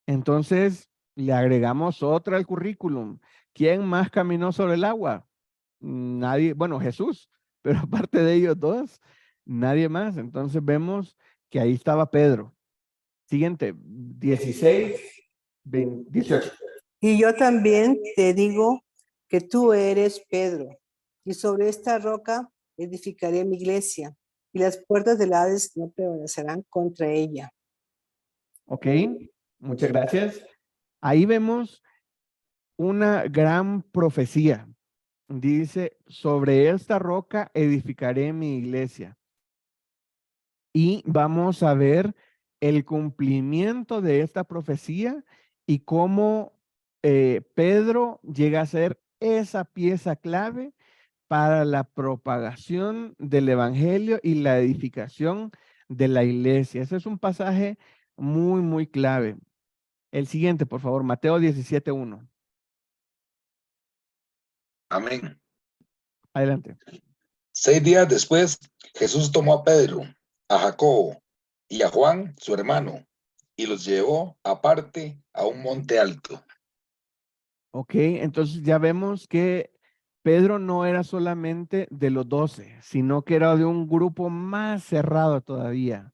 Entonces le agregamos otra al currículum. ¿Quién más caminó sobre el agua? Nadie, bueno, Jesús, pero aparte de ellos dos, nadie más. Entonces vemos que ahí estaba Pedro. Siguiente, 18. Y yo también te digo que tú eres Pedro, y sobre esta roca edificaré mi iglesia, y las puertas del Hades no prevalecerán contra ella. Ok, muchas gracias. Ahí vemos una gran profecía. Dice, sobre esta roca edificaré mi iglesia. Y vamos a ver el cumplimiento de esta profecía y cómo Pedro llega a ser esa pieza clave para la propagación del evangelio y la edificación de la iglesia. Ese es un pasaje muy, muy clave. El siguiente, por favor, Mateo 17:1. Amén. Adelante. 6 días después, Jesús tomó a Pedro, a Jacobo y a Juan, su hermano, y los llevó aparte a un monte alto. Ok, entonces ya vemos que Pedro no era solamente de los 12, sino que era de un grupo más cerrado todavía.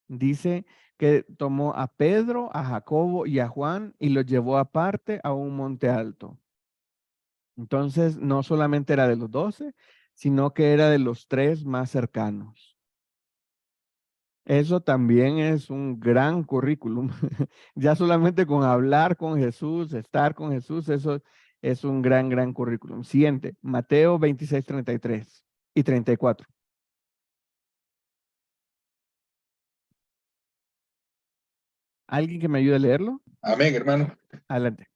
Dice que tomó a Pedro, a Jacobo y a Juan y los llevó aparte a un monte alto. Entonces, no solamente era de los 12, sino que era de los 3 más cercanos. Eso también es un gran currículum. Ya solamente con hablar con Jesús, estar con Jesús, eso es un gran, gran currículum. Siguiente, Mateo 26, 33 y 34. ¿Alguien que me ayude a leerlo? Amén, hermano. Adelante.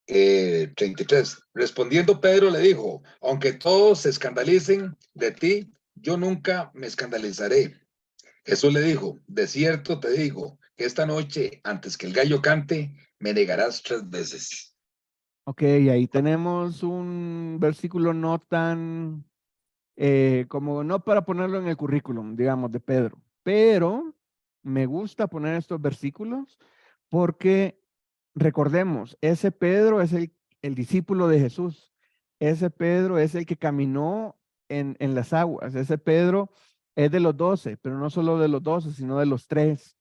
33. Respondiendo Pedro le dijo, aunque todos se escandalicen de ti, yo nunca me escandalizaré. Jesús le dijo, de cierto te digo, que esta noche, antes que el gallo cante, me negarás 3 veces. Ok, ahí tenemos un versículo no tan, como no para ponerlo en el currículum, digamos, de Pedro, pero me gusta poner estos versículos porque recordemos, ese Pedro es el discípulo de Jesús, ese Pedro es el que caminó en las aguas, ese Pedro es de los 12, pero no solo de los 12, sino de los 3.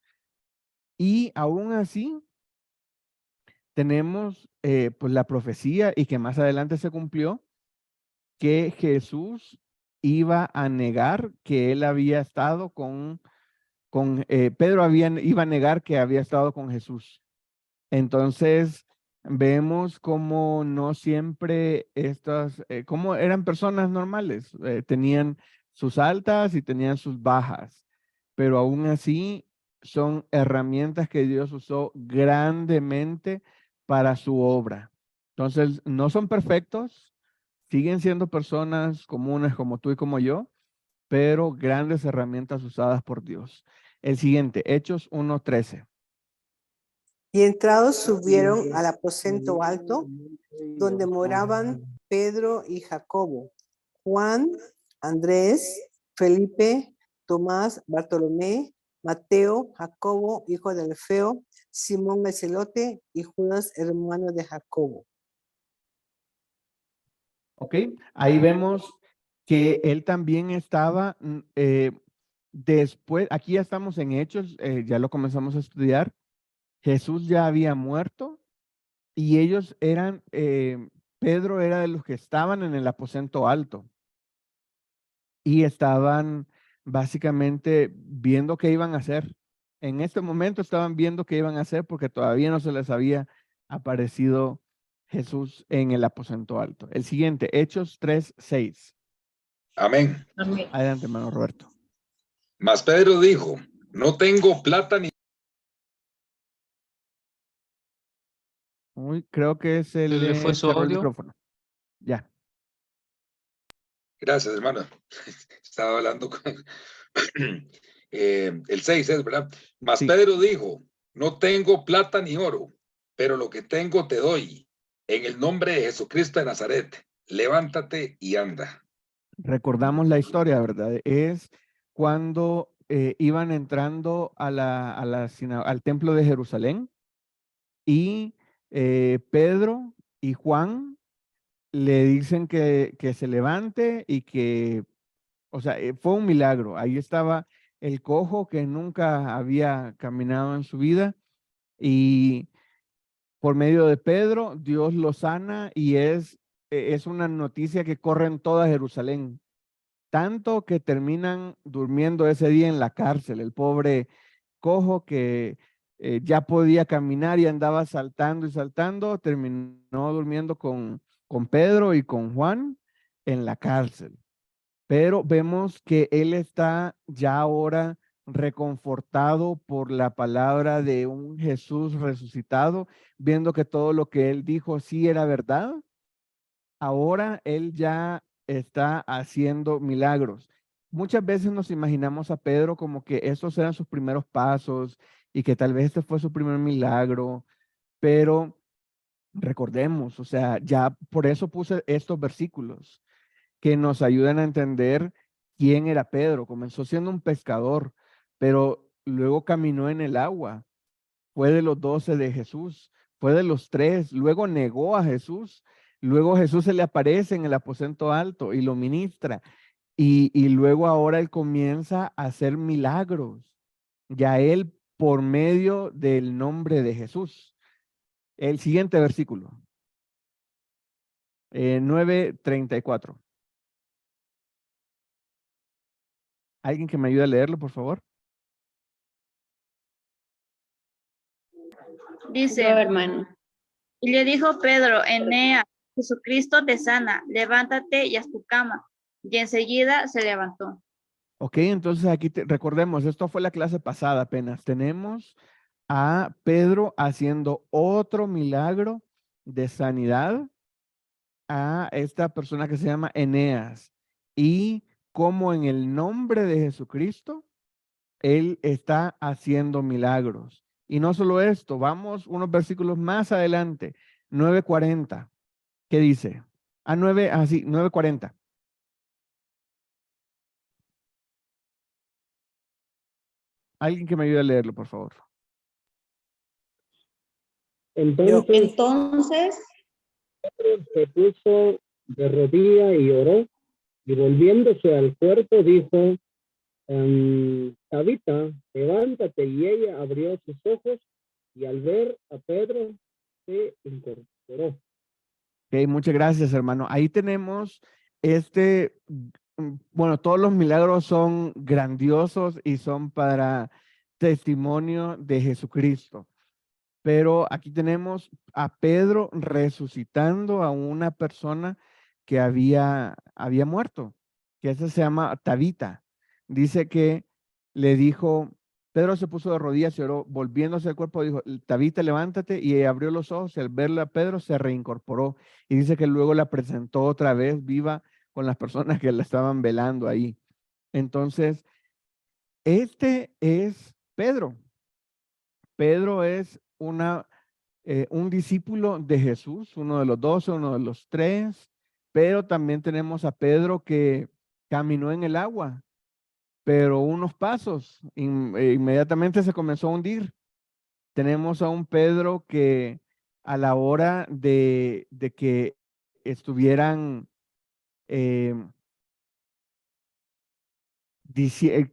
Y aún así, tenemos pues la profecía y que más adelante se cumplió, que Jesús iba a negar que él había estado Pedro iba a negar que había estado con Jesús. Entonces, vemos cómo no siempre cómo eran personas normales, tenían sus altas y tenían sus bajas, pero aún así son herramientas que Dios usó grandemente para su obra. Entonces, no son perfectos, siguen siendo personas comunes como tú y como yo, pero grandes herramientas usadas por Dios. El siguiente, Hechos 1:13. Y entrados subieron al aposento alto, donde moraban Pedro y Jacobo, Juan, Andrés, Felipe, Tomás, Bartolomé, Mateo, Jacobo, hijo de Alfeo, Simón el celote y Judas, hermano de Jacobo. Ok, ahí vemos que él también estaba después, aquí ya estamos en Hechos, ya lo comenzamos a estudiar. Jesús ya había muerto y ellos eran, Pedro era de los que estaban en el aposento alto y estaban básicamente viendo qué iban a hacer. En este momento estaban viendo qué iban a hacer porque todavía no se les había aparecido Jesús en el aposento alto. El siguiente, Hechos 3:6. Amén. Amén. Adelante, hermano Roberto. Mas Pedro dijo, no tengo plata ni... Uy, creo que es ¿Se le fue su cerró el audio? micrófono. Ya. Gracias, hermano. Estaba hablando con... el 6 es, ¿verdad? Mas Sí. Pedro dijo, no tengo plata ni oro, pero lo que tengo te doy. En el nombre de Jesucristo de Nazaret, levántate y anda. Recordamos la historia, ¿verdad? Es cuando iban entrando al templo de Jerusalén y Pedro y Juan le dicen que se levante y que, o sea, fue un milagro. Ahí estaba el cojo que nunca había caminado en su vida y por medio de Pedro, Dios lo sana y es una noticia que corre en toda Jerusalén. Tanto que terminan durmiendo ese día en la cárcel. El pobre cojo que ya podía caminar y andaba saltando y saltando, terminó durmiendo con Pedro y con Juan en la cárcel. pero vemos que él está ya ahora reconfortado por la palabra de un Jesús resucitado, viendo que todo lo que él dijo sí era verdad. Ahora él ya está haciendo milagros. Muchas veces nos imaginamos a Pedro como que estos eran sus primeros pasos y que tal vez este fue su primer milagro, pero recordemos, o sea, ya por eso puse estos versículos que nos ayudan a entender quién era Pedro. Comenzó siendo un pescador, pero luego caminó en el agua. Fue de los 12 de Jesús, fue de los 3, luego negó a Jesús, luego Jesús se le aparece en el aposento alto y lo ministra, y luego ahora él comienza a hacer milagros, ya él por medio del nombre de Jesús. El siguiente versículo, 9:34. ¿Alguien que me ayude a leerlo, por favor? Dice, hermano. y le dijo Pedro, Eneas, Jesucristo te sana, levántate y haz tu cama. Y enseguida se levantó. Ok, entonces aquí recordemos, esto fue la clase pasada apenas. Tenemos a Pedro haciendo otro milagro de sanidad a esta persona que se llama Eneas. Y como en el nombre de Jesucristo, él está haciendo milagros. Y no solo esto, vamos unos versículos más adelante, 9:40. ¿Qué dice? 9:40. Alguien que me ayude a leerlo, por favor. Entonces se puso de rodilla y oró, y volviéndose al cuerpo dijo, Tabita, levántate, y ella abrió sus ojos, y al ver a Pedro se incorporó. Ok, muchas gracias, hermano. Ahí tenemos bueno, todos los milagros son grandiosos y son para testimonio de Jesucristo. Pero aquí tenemos a Pedro resucitando a una persona que había muerto, que esa se llama Tabita. Dice que le dijo, Pedro se puso de rodillas y oró, volviéndose al cuerpo, dijo, Tabita, levántate, y abrió los ojos, y al verla a Pedro se reincorporó. Y dice que luego la presentó otra vez viva con las personas que la estaban velando ahí. Entonces, este es Pedro. Pedro es un discípulo de Jesús, uno de los 12, uno de los 3, pero también tenemos a Pedro que caminó en el agua, pero unos pasos, inmediatamente se comenzó a hundir. Tenemos a un Pedro que a la hora de que estuvieran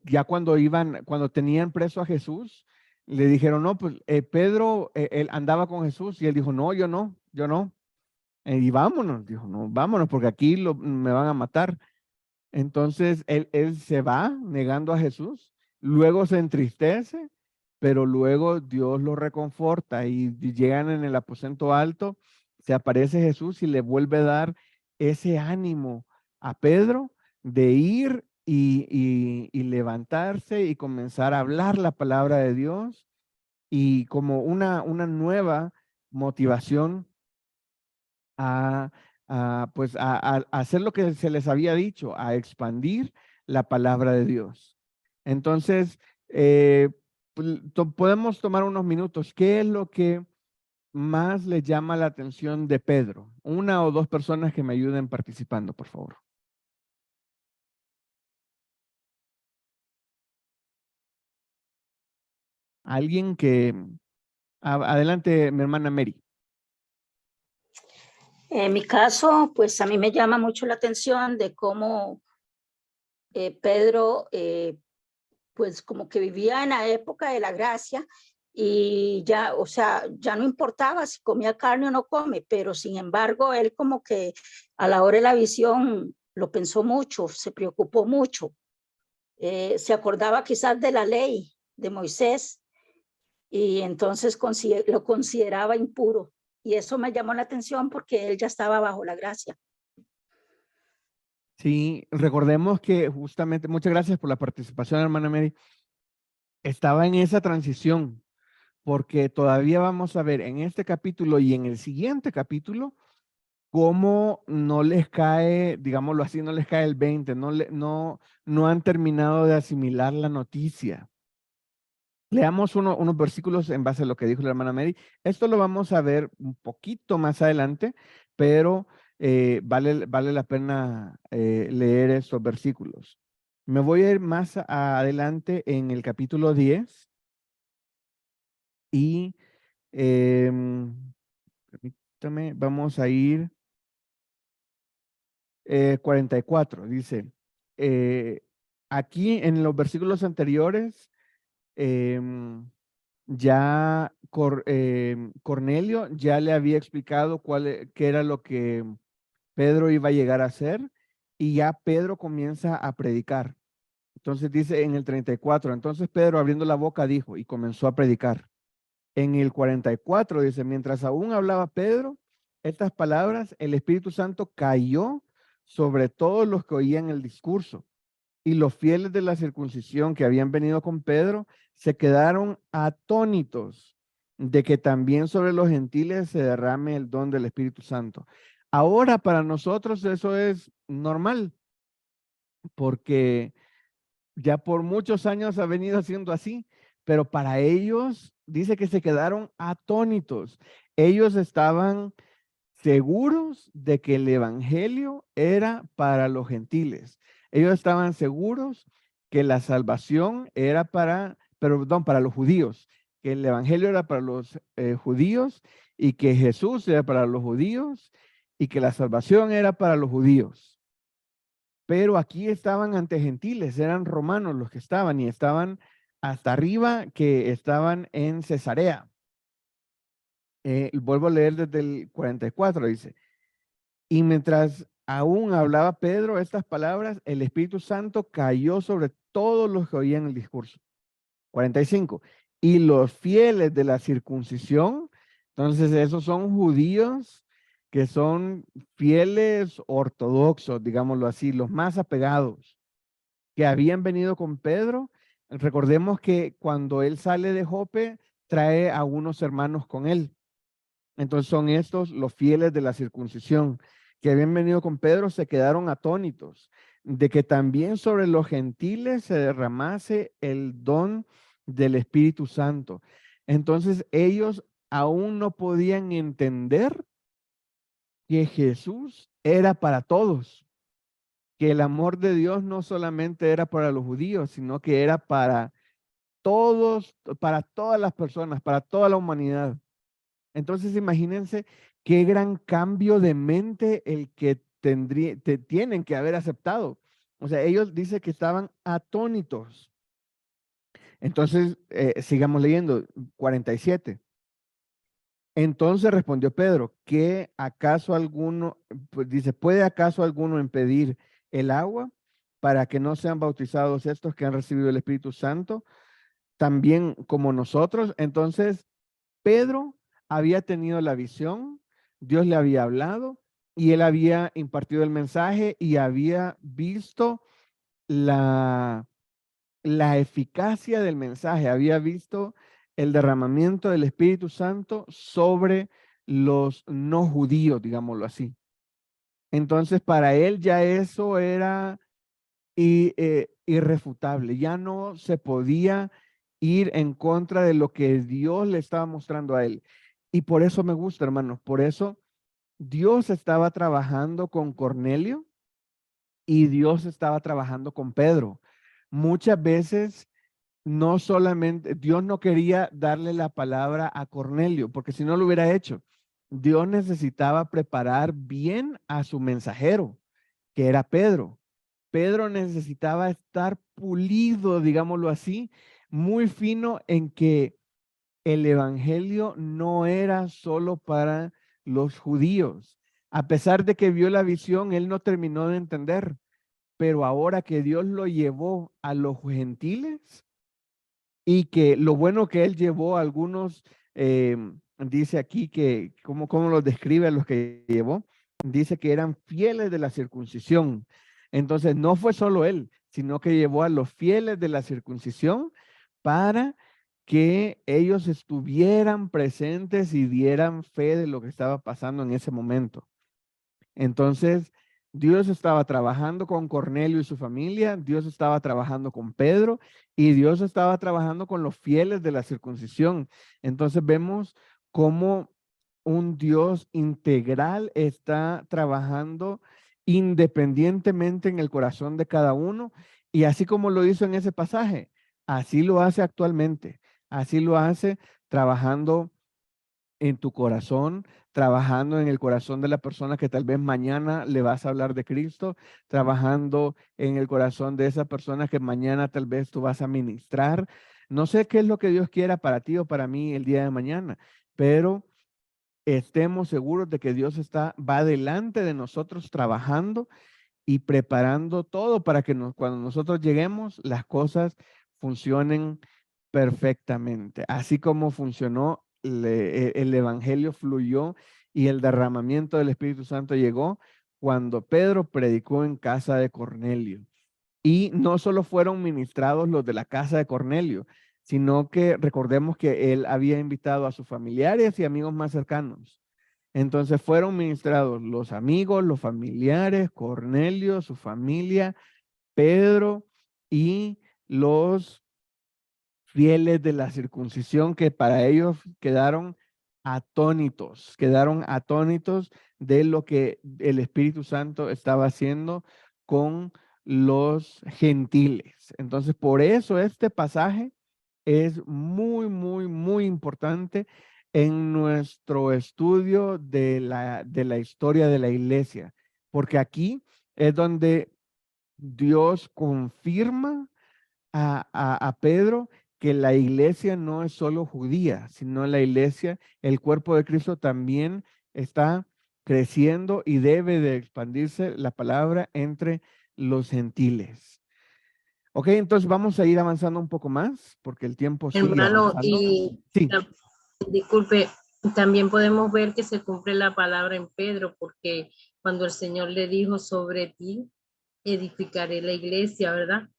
ya cuando tenían preso a Jesús, le dijeron, no, pues Pedro, él andaba con Jesús, y él dijo, no, yo no. Y vámonos, dijo, no, vámonos, porque aquí me van a matar. Entonces él se va negando a Jesús, luego se entristece, pero luego Dios lo reconforta y llegan en el aposento alto, se aparece Jesús y le vuelve a dar ese ánimo a Pedro de ir y levantarse y comenzar a hablar la palabra de Dios, y como una nueva motivación pues a hacer lo que se les había dicho, a expandir la palabra de Dios. Entonces, podemos tomar unos minutos. ¿Qué es lo que más le llama la atención de Pedro? Una o dos personas que me ayuden participando, por favor. Alguien que... Adelante, mi hermana Mary. En mi caso, pues a mí me llama mucho la atención de cómo Pedro, pues como que vivía en la época de la gracia, y ya, o sea, ya no importaba si comía carne o no come, pero sin embargo, él como que a la hora de la visión lo pensó mucho, se preocupó mucho, se acordaba quizás de la ley de Moisés, y entonces lo consideraba impuro. Y eso me llamó la atención porque él ya estaba bajo la gracia. Sí, recordemos que justamente, muchas gracias por la participación, hermana Mary. Estaba en esa transición, porque todavía vamos a ver en este capítulo y en el siguiente capítulo cómo no les cae, digámoslo así, no les cae el 20, no han terminado de asimilar la noticia. Leamos unos versículos en base a lo que dijo la hermana Mary. Esto lo vamos a ver un poquito más adelante, pero vale la pena leer estos versículos. Me voy a ir más adelante en el capítulo 10 y permítame, vamos a ir 44. Dice, aquí en los versículos anteriores, ya Cornelio ya le había explicado qué era lo que Pedro iba a llegar a hacer, y ya Pedro comienza a predicar. Entonces dice en el 34, entonces Pedro abriendo la boca dijo y comenzó a predicar. En el 44 dice, mientras aún hablaba Pedro estas palabras, el Espíritu Santo cayó sobre todos los que oían el discurso. Y los fieles de la circuncisión que habían venido con Pedro se quedaron atónitos de que también sobre los gentiles se derrame el don del Espíritu Santo. Ahora para nosotros eso es normal, porque ya por muchos años ha venido siendo así, pero para ellos dice que se quedaron atónitos. Ellos estaban seguros de que el evangelio era para los gentiles. Ellos estaban seguros que la salvación era para los judíos, que el evangelio era para los judíos y que Jesús era para los judíos y que la salvación era para los judíos. Pero aquí estaban ante gentiles, eran romanos los que estaban y estaban hasta arriba, que estaban en Cesarea. Vuelvo a leer desde el 44, dice, y mientras aún hablaba Pedro estas palabras, el Espíritu Santo cayó sobre todos los que oían el discurso. 45. Y los fieles de la circuncisión, entonces esos son judíos que son fieles ortodoxos, digámoslo así, los más apegados, que habían venido con Pedro. Recordemos que cuando él sale de Jope, trae a unos hermanos con él. Entonces son estos los fieles de la circuncisión que habían venido con Pedro, se quedaron atónitos de que también sobre los gentiles se derramase el don del Espíritu Santo. Entonces ellos aún no podían entender que Jesús era para todos, que el amor de Dios no solamente era para los judíos, sino que era para todos, para todas las personas, para toda la humanidad. Entonces imagínense qué gran cambio de mente el que tienen que haber aceptado. O sea, ellos dicen que estaban atónitos. Entonces, sigamos leyendo, 47. Entonces respondió Pedro, ¿qué acaso alguno, pues dice, ¿puede acaso alguno impedir el agua para que no sean bautizados estos que han recibido el Espíritu Santo, también como nosotros? Entonces, Pedro había tenido la visión, Dios le había hablado y él había impartido el mensaje y había visto la eficacia del mensaje, había visto el derramamiento del Espíritu Santo sobre los no judíos, digámoslo así. Entonces, para él ya eso era irrefutable, ya no se podía ir en contra de lo que Dios le estaba mostrando a él. Y por eso me gusta, hermanos, por eso Dios estaba trabajando con Cornelio y Dios estaba trabajando con Pedro. Muchas veces no solamente, Dios no quería darle la palabra a Cornelio, porque si no lo hubiera hecho, Dios necesitaba preparar bien a su mensajero, que era Pedro. Pedro necesitaba estar pulido, digámoslo así, muy fino en que el evangelio no era solo para los judíos. A pesar de que vio la visión, él no terminó de entender, pero ahora que Dios lo llevó a los gentiles y que lo bueno que él llevó a algunos, dice aquí que, ¿cómo los describe a los que llevó? Dice que eran fieles de la circuncisión. Entonces no fue solo él, sino que llevó a los fieles de la circuncisión para que ellos estuvieran presentes y dieran fe de lo que estaba pasando en ese momento. Entonces, Dios estaba trabajando con Cornelio y su familia, Dios estaba trabajando con Pedro y Dios estaba trabajando con los fieles de la circuncisión. Entonces vemos cómo un Dios integral está trabajando independientemente en el corazón de cada uno, y así como lo hizo en ese pasaje, así lo hace actualmente, así lo hace trabajando en tu corazón, trabajando en el corazón de la persona que tal vez mañana le vas a hablar de Cristo, trabajando en el corazón de esa persona que mañana tal vez tú vas a ministrar. No sé qué es lo que Dios quiera para ti o para mí el día de mañana, pero estemos seguros de que Dios va delante de nosotros trabajando y preparando todo para que cuando nosotros lleguemos, las cosas funcionen perfectamente. Así como funcionó, el evangelio fluyó y el derramamiento del Espíritu Santo llegó cuando Pedro predicó en casa de Cornelio. Y no solo fueron ministrados los de la casa de Cornelio, sino que recordemos que él había invitado a sus familiares y amigos más cercanos. Entonces fueron ministrados los amigos, los familiares, Cornelio, su familia, Pedro y los fieles de la circuncisión, que para ellos quedaron atónitos de lo que el Espíritu Santo estaba haciendo con los gentiles. Entonces, por eso este pasaje es muy, muy, muy importante en nuestro estudio de la historia de la iglesia, porque aquí es donde Dios confirma a Pedro que la iglesia no es solo judía, sino la iglesia, el cuerpo de Cristo también está creciendo y debe de expandirse la palabra entre los gentiles. Ok, entonces vamos a ir avanzando un poco más porque el tiempo sigue Hermano, avanzando. y Sí. disculpe, también podemos ver que se cumple la palabra en Pedro, porque cuando el Señor le dijo sobre ti, edificaré la iglesia, ¿verdad?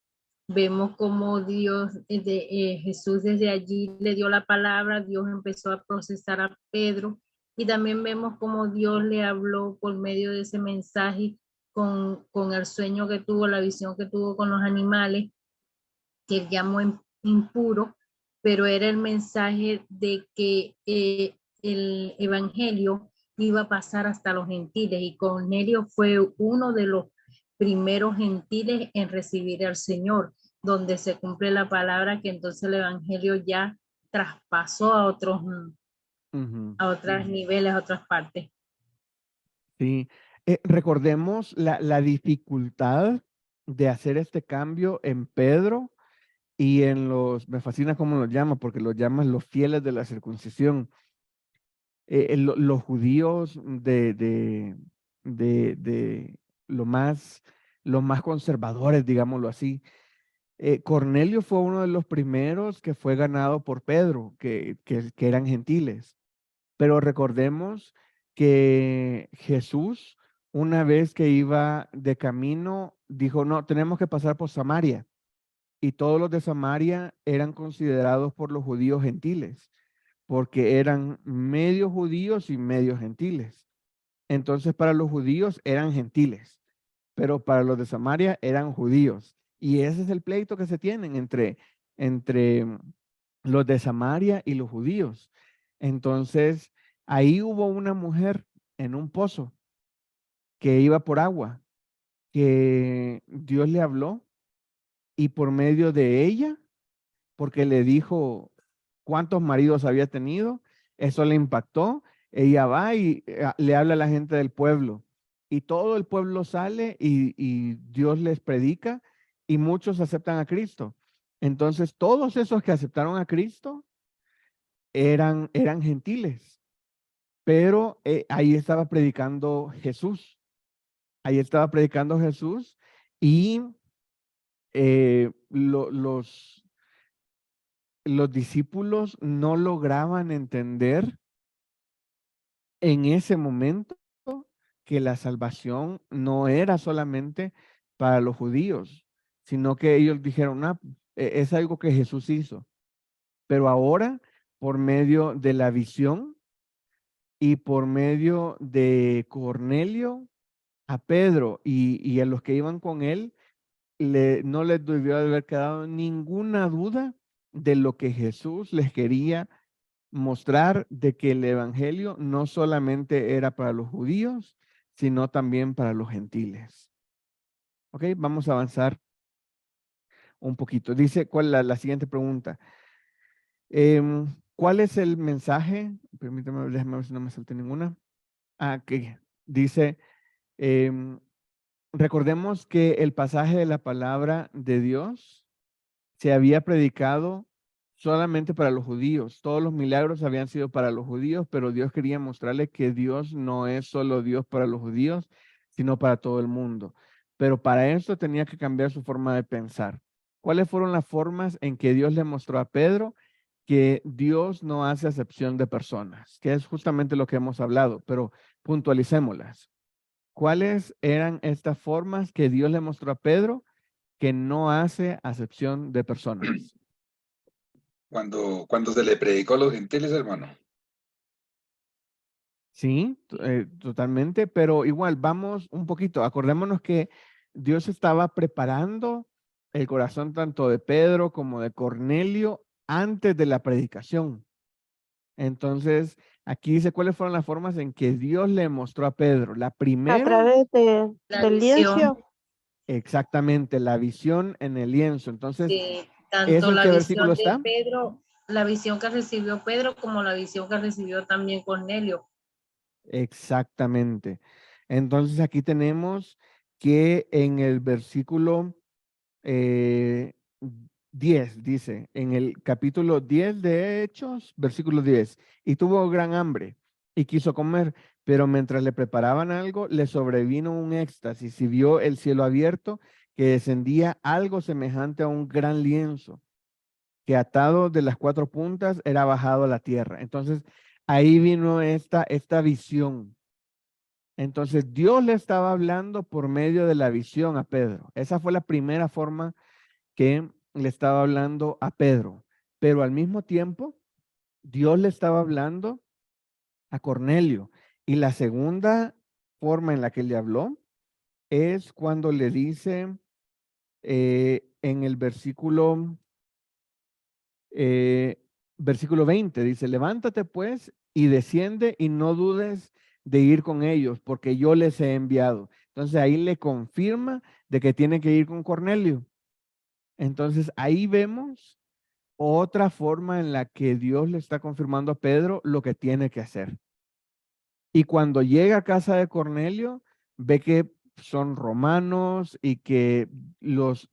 Vemos como Jesús desde allí le dio la palabra, Dios empezó a procesar a Pedro, y también vemos como Dios le habló por medio de ese mensaje con el sueño que tuvo, la visión que tuvo con los animales, que él llamó impuro, pero era el mensaje de que el evangelio iba a pasar hasta los gentiles, y Cornelio fue uno de los primeros gentiles en recibir al Señor, donde se cumple la palabra que entonces el evangelio ya traspasó a otros niveles, a otras partes. Sí, recordemos la dificultad de hacer este cambio en Pedro y en me fascina cómo los llama, porque los llaman los fieles de la circuncisión. Los judíos de los más conservadores, digámoslo así. Cornelio fue uno de los primeros que fue ganado por Pedro, que eran gentiles. Pero recordemos que Jesús, una vez que iba de camino, dijo, no, tenemos que pasar por Samaria. Y todos los de Samaria eran considerados por los judíos gentiles, porque eran medio judíos y medio gentiles. Entonces para los judíos eran gentiles, pero para los de Samaria eran judíos. Y ese es el pleito que se tienen entre los de Samaria y los judíos. Entonces ahí hubo una mujer en un pozo que iba por agua, que Dios le habló y por medio de ella, porque le dijo cuántos maridos había tenido, eso le impactó. Ella va y le habla a la gente del pueblo y todo el pueblo sale y Dios les predica y muchos aceptan a Cristo. Entonces todos esos que aceptaron a Cristo eran gentiles, pero ahí estaba predicando Jesús. Ahí estaba predicando Jesús y los discípulos no lograban entender en ese momento que la salvación no era solamente para los judíos, sino que ellos dijeron, ah, es algo que Jesús hizo. Pero ahora, por medio de la visión y por medio de Cornelio, a Pedro y a los que iban con él, no les debió haber quedado ninguna duda de lo que Jesús les quería mostrar, de que el evangelio no solamente era para los judíos, sino también para los gentiles. Ok, vamos a avanzar un poquito. Dice, ¿cuál es la siguiente pregunta? ¿Cuál es el mensaje? Permítame, déjame ver si no me salté ninguna. Que dice, recordemos que el pasaje de la palabra de Dios se había predicado solamente para los judíos. Todos los milagros habían sido para los judíos, pero Dios quería mostrarle que Dios no es solo Dios para los judíos, sino para todo el mundo. Pero para eso tenía que cambiar su forma de pensar. ¿Cuáles fueron las formas en que Dios le mostró a Pedro que Dios no hace acepción de personas? Que es justamente lo que hemos hablado, pero puntualicémoslas. ¿Cuáles eran estas formas que Dios le mostró a Pedro que no hace acepción de personas? Cuando se le predicó a los gentiles, hermano. Sí, totalmente, pero igual vamos un poquito. Acordémonos que Dios estaba preparando el corazón tanto de Pedro como de Cornelio antes de la predicación. Entonces, aquí dice cuáles fueron las formas en que Dios le mostró a Pedro. La A primera, través La del lienzo. visión, exactamente, la visión en el lienzo. Entonces, tanto ¿eso en la qué visión versículo de está? Pedro, la visión que recibió Pedro, como la visión que recibió también Cornelio. Exactamente. Entonces, aquí tenemos que en el versículo 10, dice, en el capítulo 10 de Hechos, versículo 10, y tuvo gran hambre y quiso comer, pero mientras le preparaban algo, le sobrevino un éxtasis y vio el cielo abierto, que descendía algo semejante a un gran lienzo, que atado de las 4 puntas era bajado a la tierra. Entonces, ahí vino esta visión. Entonces, Dios le estaba hablando por medio de la visión a Pedro. Esa fue la primera forma que le estaba hablando a Pedro, pero al mismo tiempo Dios le estaba hablando a Cornelio. Y la segunda forma en la que le habló es cuando le dice en el versículo 20, dice, levántate pues y desciende y no dudes de ir con ellos, porque yo les he enviado. Entonces ahí le confirma de que tiene que ir con Cornelio. Entonces ahí vemos otra forma en la que Dios le está confirmando a Pedro lo que tiene que hacer. Y cuando llega a casa de Cornelio, ve que son romanos y que Dios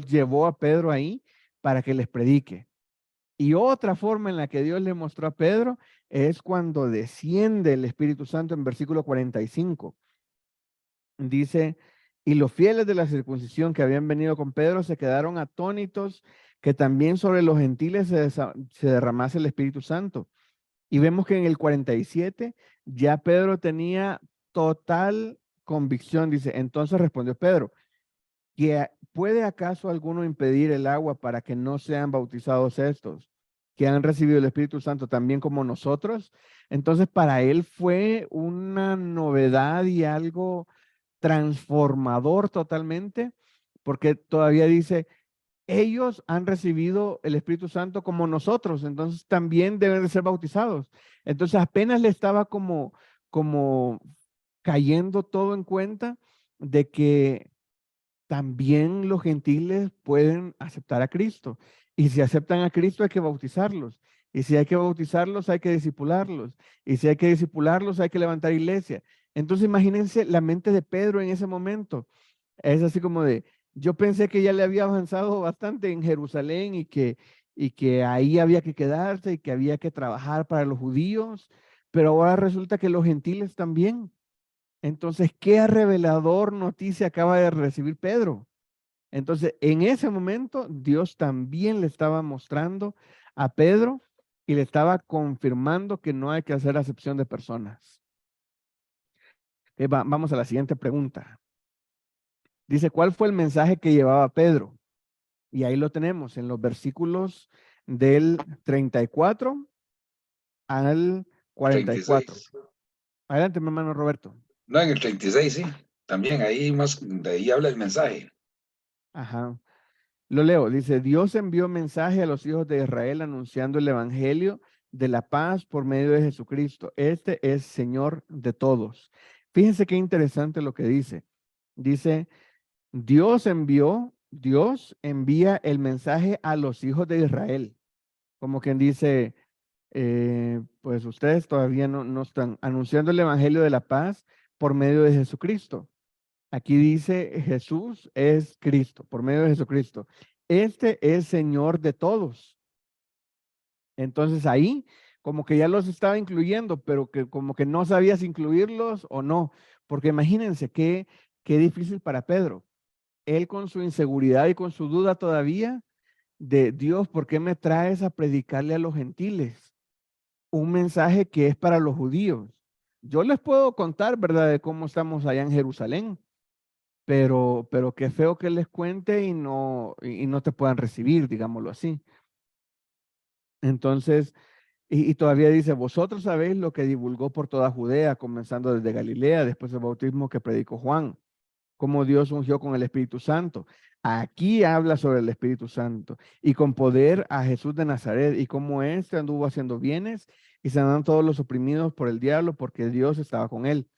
llevó a Pedro ahí para que les predique. Y otra forma en la que Dios le mostró a Pedro es cuando desciende el Espíritu Santo en versículo 45. Dice, y los fieles de la circuncisión que habían venido con Pedro se quedaron atónitos que también sobre los gentiles se derramase el Espíritu Santo. Y vemos que en el 47 ya Pedro tenía total convicción. Dice, entonces respondió Pedro, ¿puede acaso alguno impedir el agua para que no sean bautizados estos, que han recibido el Espíritu Santo también como nosotros? Entonces para él fue una novedad y algo transformador totalmente, porque todavía dice, ellos han recibido el Espíritu Santo como nosotros, entonces también deben de ser bautizados. Entonces apenas le estaba como cayendo todo en cuenta de que también los gentiles pueden aceptar a Cristo. Y si aceptan a Cristo hay que bautizarlos. Y si hay que bautizarlos hay que discipularlos. Y si hay que discipularlos hay que levantar iglesia. Entonces imagínense la mente de Pedro en ese momento. Es así como de, yo pensé que ya le había avanzado bastante en Jerusalén y que ahí había que quedarse y que había que trabajar para los judíos, pero ahora resulta que los gentiles también. Entonces, ¿qué revelador noticia acaba de recibir Pedro? Entonces, en ese momento, Dios también le estaba mostrando a Pedro y le estaba confirmando que no hay que hacer acepción de personas. Vamos a la siguiente pregunta. Dice, ¿cuál fue el mensaje que llevaba Pedro? Y ahí lo tenemos en los versículos del 34 al 44. 36. Adelante, mi hermano Roberto. No, en el 36, sí. También ahí más, de ahí habla el mensaje. Ajá. Lo leo. Dice, Dios envió mensaje a los hijos de Israel anunciando el evangelio de la paz por medio de Jesucristo. Este es Señor de todos. Fíjense qué interesante lo que dice. Dice, Dios envía el mensaje a los hijos de Israel. Como quien dice, pues ustedes todavía no están anunciando el evangelio de la paz por medio de Jesucristo. Aquí dice Jesús es Cristo, por medio de Jesucristo. Este es Señor de todos. Entonces ahí como que ya los estaba incluyendo, pero que como que no sabías incluirlos o no. Porque imagínense qué difícil para Pedro. Él con su inseguridad y con su duda todavía de Dios, ¿por qué me traes a predicarle a los gentiles? Un mensaje que es para los judíos. Yo les puedo contar, ¿verdad?, de cómo estamos allá en Jerusalén, pero qué feo que les cuente y no te puedan recibir, digámoslo así. Entonces, y todavía dice, vosotros sabéis lo que divulgó por toda Judea, comenzando desde Galilea, después del bautismo que predicó Juan, cómo Dios ungió con el Espíritu Santo. Aquí habla sobre el Espíritu Santo y con poder a Jesús de Nazaret y cómo éste anduvo haciendo bienes y sanando todos los oprimidos por el diablo porque Dios estaba con él.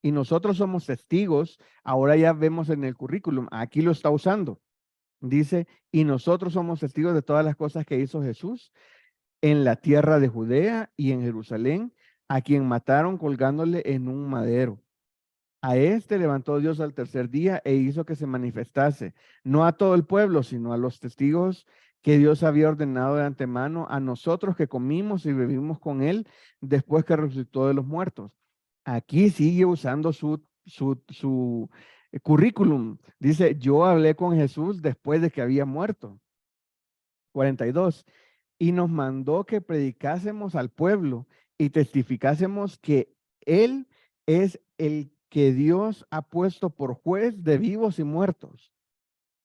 Y nosotros somos testigos, ahora ya vemos en el currículum, aquí lo está usando. Dice, y nosotros somos testigos de todas las cosas que hizo Jesús en la tierra de Judea y en Jerusalén, a quien mataron colgándole en un madero. A este levantó Dios al tercer día e hizo que se manifestase, no a todo el pueblo, sino a los testigos que Dios había ordenado de antemano, a nosotros que comimos y bebimos con él después que resucitó de los muertos. Aquí sigue usando su currículum. Dice, yo hablé con Jesús después de que había muerto. 42. Y nos mandó que predicásemos al pueblo y testificásemos que él es el que Dios ha puesto por juez de vivos y muertos.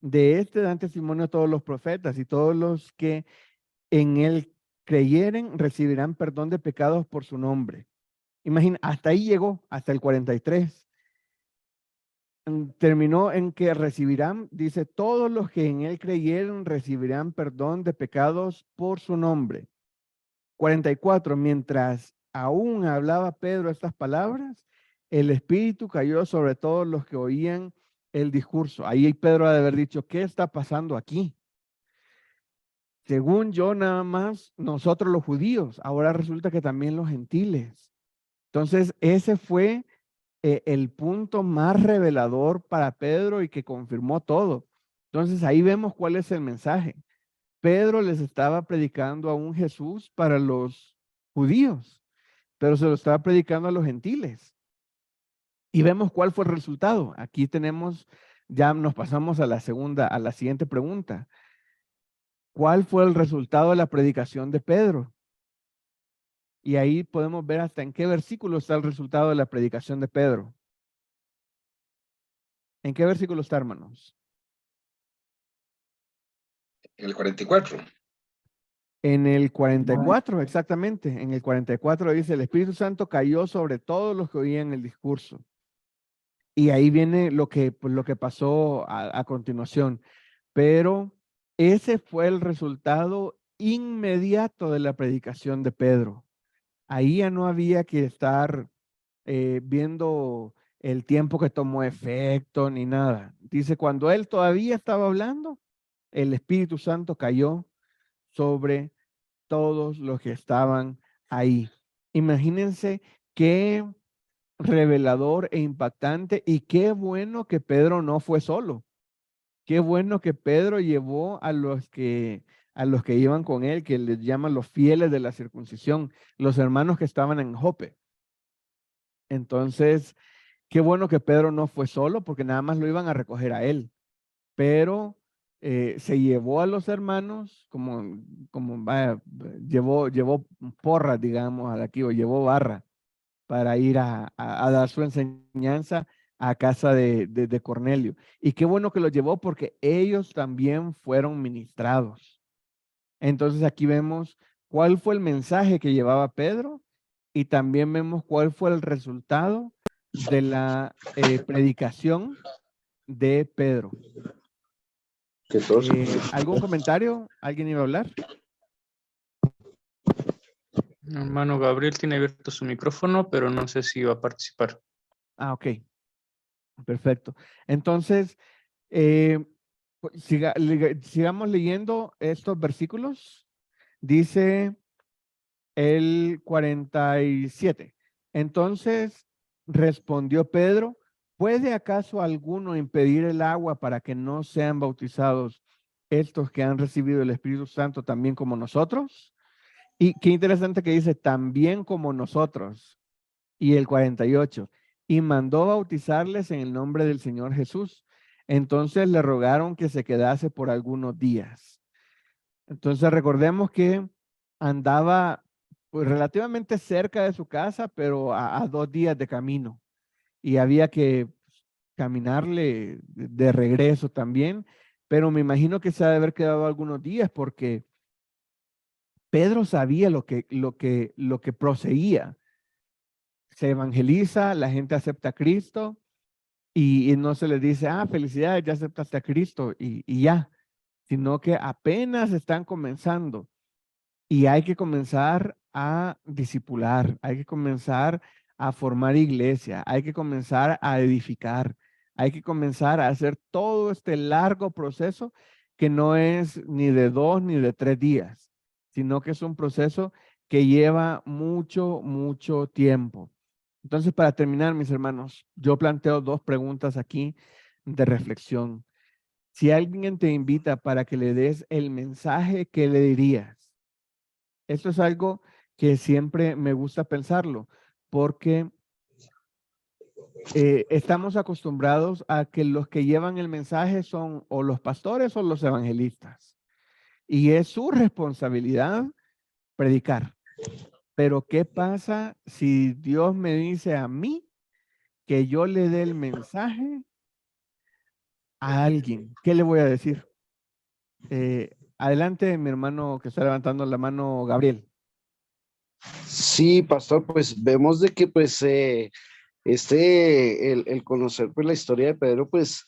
De este dan testimonio todos los profetas y todos los que en él creyeren recibirán perdón de pecados por su nombre. Imagina, hasta ahí llegó, hasta el 43. Terminó en que recibirán, dice, todos los que en él creyeron recibirán perdón de pecados por su nombre. 44, mientras aún hablaba Pedro estas palabras, el Espíritu cayó sobre todos los que oían el discurso. Ahí Pedro ha de haber dicho, ¿qué está pasando aquí? Según yo, nada más nosotros los judíos, ahora resulta que también los gentiles. Entonces, ese fue el punto más revelador para Pedro y que confirmó todo. Entonces, ahí vemos cuál es el mensaje. Pedro les estaba predicando a un Jesús para los judíos, pero se lo estaba predicando a los gentiles. Y vemos cuál fue el resultado. Aquí tenemos, ya nos pasamos a la siguiente pregunta. ¿Cuál fue el resultado de la predicación de Pedro? Y ahí podemos ver hasta en qué versículo está el resultado de la predicación de Pedro. ¿En qué versículo está, hermanos? En el 44. En el 44, exactamente. En el 44 dice, el Espíritu Santo cayó sobre todos los que oían el discurso. Y ahí viene lo que pasó a continuación. Pero ese fue el resultado inmediato de la predicación de Pedro. Ahí ya no había que estar viendo el tiempo que tomó efecto ni nada. Dice, cuando él todavía estaba hablando, el Espíritu Santo cayó sobre todos los que estaban ahí. Imagínense qué revelador e impactante y qué bueno que Pedro no fue solo. Qué bueno que Pedro llevó a los que iban con él, que les llaman los fieles de la circuncisión, los hermanos que estaban en Jope. Entonces, qué bueno que Pedro no fue solo porque nada más lo iban a recoger a él, pero se llevó a los hermanos llevó porras, digamos, aquí, o llevó barra para ir a dar su enseñanza a casa de Cornelio. Y qué bueno que los llevó porque ellos también fueron ministrados. Entonces aquí vemos cuál fue el mensaje que llevaba Pedro y también vemos cuál fue el resultado de la predicación de Pedro. ¿Algún comentario? ¿Alguien iba a hablar? Hermano Gabriel tiene abierto su micrófono, pero no sé si va a participar. Ah, ok. Perfecto. Entonces, pues, sigamos leyendo estos versículos. Dice el 47. Entonces respondió Pedro, ¿puede acaso alguno impedir el agua para que no sean bautizados estos que han recibido el Espíritu Santo también como nosotros? Y qué interesante que dice, también como nosotros. Y el 48, y mandó bautizarles en el nombre del Señor Jesús. Entonces le rogaron que se quedase por algunos días. Entonces recordemos que andaba pues, relativamente cerca de su casa, pero a 2 días de camino. Y había que caminarle de regreso también. Pero me imagino que se ha de haber quedado algunos días porque Pedro sabía lo que proseguía. Se evangeliza, la gente acepta a Cristo y no se les dice, felicidades, ya aceptaste a Cristo y ya, sino que apenas están comenzando y hay que comenzar a discipular, hay que comenzar a formar iglesia, hay que comenzar a edificar, hay que comenzar a hacer todo este largo proceso que no es ni de 2 ni de 3 días, sino que es un proceso que lleva mucho, mucho tiempo. Entonces, para terminar, mis hermanos, yo planteo 2 preguntas aquí de reflexión. Si alguien te invita para que le des el mensaje, ¿qué le dirías? Esto es algo que siempre me gusta pensarlo, porque estamos acostumbrados a que los que llevan el mensaje son o los pastores o los evangelistas. Y es su responsabilidad predicar. Pero ¿qué pasa si Dios me dice a mí que yo le dé el mensaje a alguien? ¿Qué le voy a decir? Adelante, mi hermano que está levantando la mano, Gabriel. Sí, pastor, pues vemos de que pues el conocer pues la historia de Pedro, pues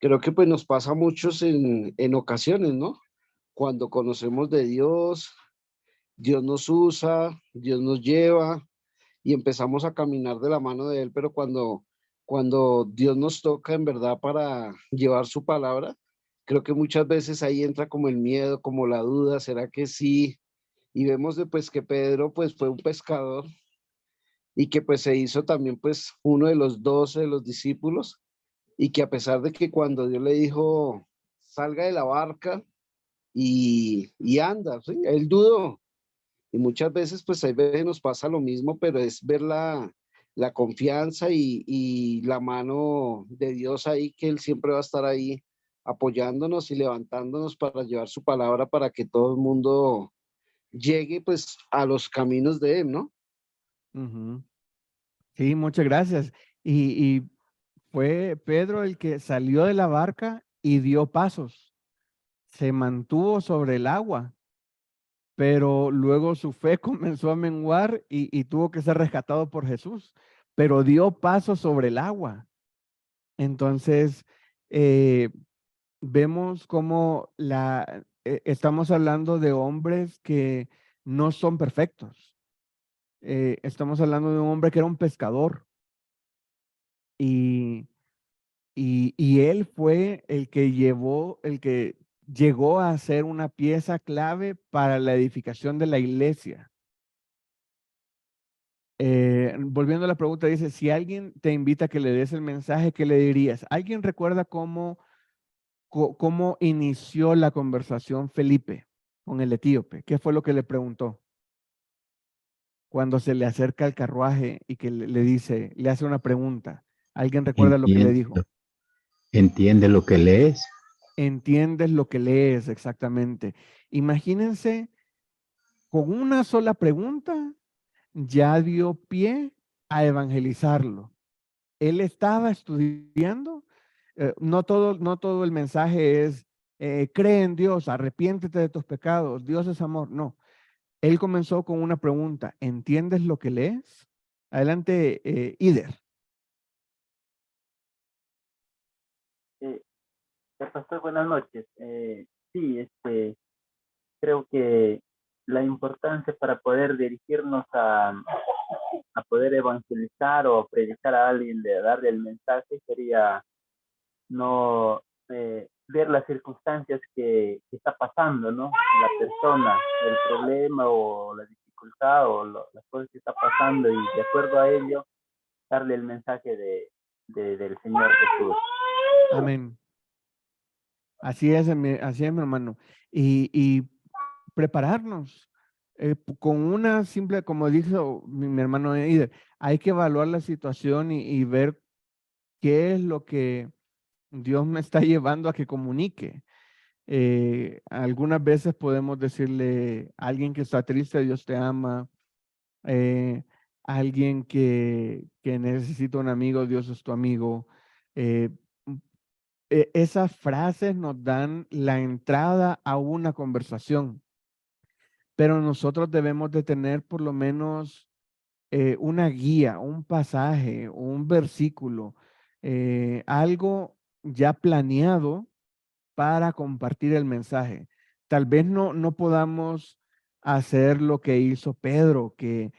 creo que pues nos pasa a muchos en ocasiones, ¿no? Cuando conocemos de Dios, Dios nos usa, Dios nos lleva y empezamos a caminar de la mano de Él, pero cuando Dios nos toca en verdad para llevar su palabra, creo que muchas veces ahí entra como el miedo, como la duda, ¿será que sí? Y vemos de, pues que Pedro pues fue un pescador y que pues se hizo también pues uno de los 12 de los discípulos y que a pesar de que cuando Dios le dijo salga de la barca y anda, ¿sí? Él dudó. Y muchas veces pues a veces nos pasa lo mismo, pero es ver la confianza y la mano de Dios ahí, que Él siempre va a estar ahí apoyándonos y levantándonos para llevar su palabra para que todo el mundo llegue pues a los caminos de Él, ¿no? Uh-huh. Sí, muchas gracias. Y fue Pedro el que salió de la barca y dio pasos. Se mantuvo sobre el agua, pero luego su fe comenzó a menguar y tuvo que ser rescatado por Jesús, pero dio pasos sobre el agua. Entonces, vemos cómo estamos hablando de hombres que no son perfectos. Estamos hablando de un hombre que era un pescador y él fue el que llegó a ser una pieza clave para la edificación de la iglesia. Volviendo a la pregunta, dice, si alguien te invita a que le des el mensaje, ¿qué le dirías? ¿Alguien recuerda cómo inició la conversación Felipe con el etíope? ¿Qué fue lo que le preguntó? Cuando se le acerca el carruaje y que le dice, le hace una pregunta. ¿Alguien recuerda lo que le dijo? ¿Entiende lo que lees? Entiendes lo que lees, exactamente. Imagínense, con una sola pregunta ya dio pie a evangelizarlo. Él estaba estudiando. No todo el mensaje es cree en Dios, arrepiéntete de tus pecados, Dios es amor. No, él comenzó con una pregunta: ¿entiendes lo que lees? Adelante, Ider. Pastor, buenas noches. Sí, creo que la importancia para poder dirigirnos a poder evangelizar o predicar a alguien, de darle el mensaje, sería no ver las circunstancias que está pasando, ¿no? La persona, el problema o la dificultad o las cosas que está pasando, y de acuerdo a ello, darle el mensaje del Señor Jesús. Amén. Así es, así es, mi hermano. Y prepararnos con una simple, como dijo mi hermano Ider, hay que evaluar la situación y ver qué es lo que Dios me está llevando a que comunique. Algunas veces podemos decirle a alguien que está triste, Dios te ama. Alguien que necesita un amigo, Dios es tu amigo. Eh, Esas frases nos dan la entrada a una conversación, pero nosotros debemos de tener por lo menos una guía, un pasaje, un versículo, algo ya planeado para compartir el mensaje. Tal vez no podamos hacer lo que hizo Pedro, que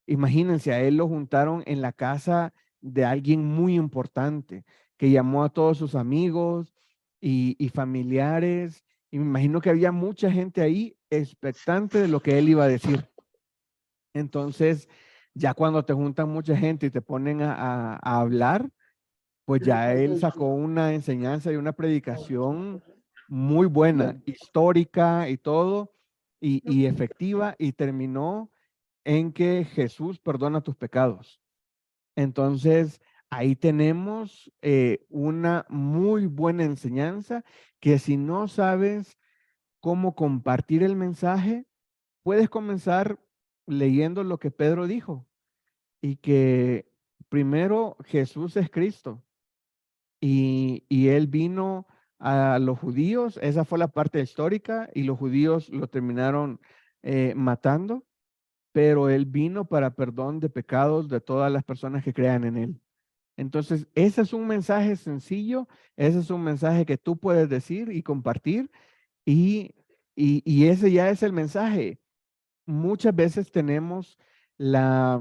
imagínense, a él lo juntaron en la casa de alguien muy importante, que llamó a todos sus amigos y familiares, y me imagino que había mucha gente ahí expectante de lo que él iba a decir. Entonces, ya cuando te juntan mucha gente y te ponen a hablar, pues ya él sacó una enseñanza y una predicación muy buena, histórica y todo, y efectiva, y terminó en que Jesús perdona tus pecados. Entonces, ahí tenemos una muy buena enseñanza, que si no sabes cómo compartir el mensaje, puedes comenzar leyendo lo que Pedro dijo, y que primero Jesús es Cristo, y él vino a los judíos. Esa fue la parte histórica, y los judíos lo terminaron matando, pero él vino para perdón de pecados de todas las personas que crean en él. Entonces, ese es un mensaje sencillo, ese es un mensaje que tú puedes decir y compartir, y, y ese ya es el mensaje. Muchas veces tenemos la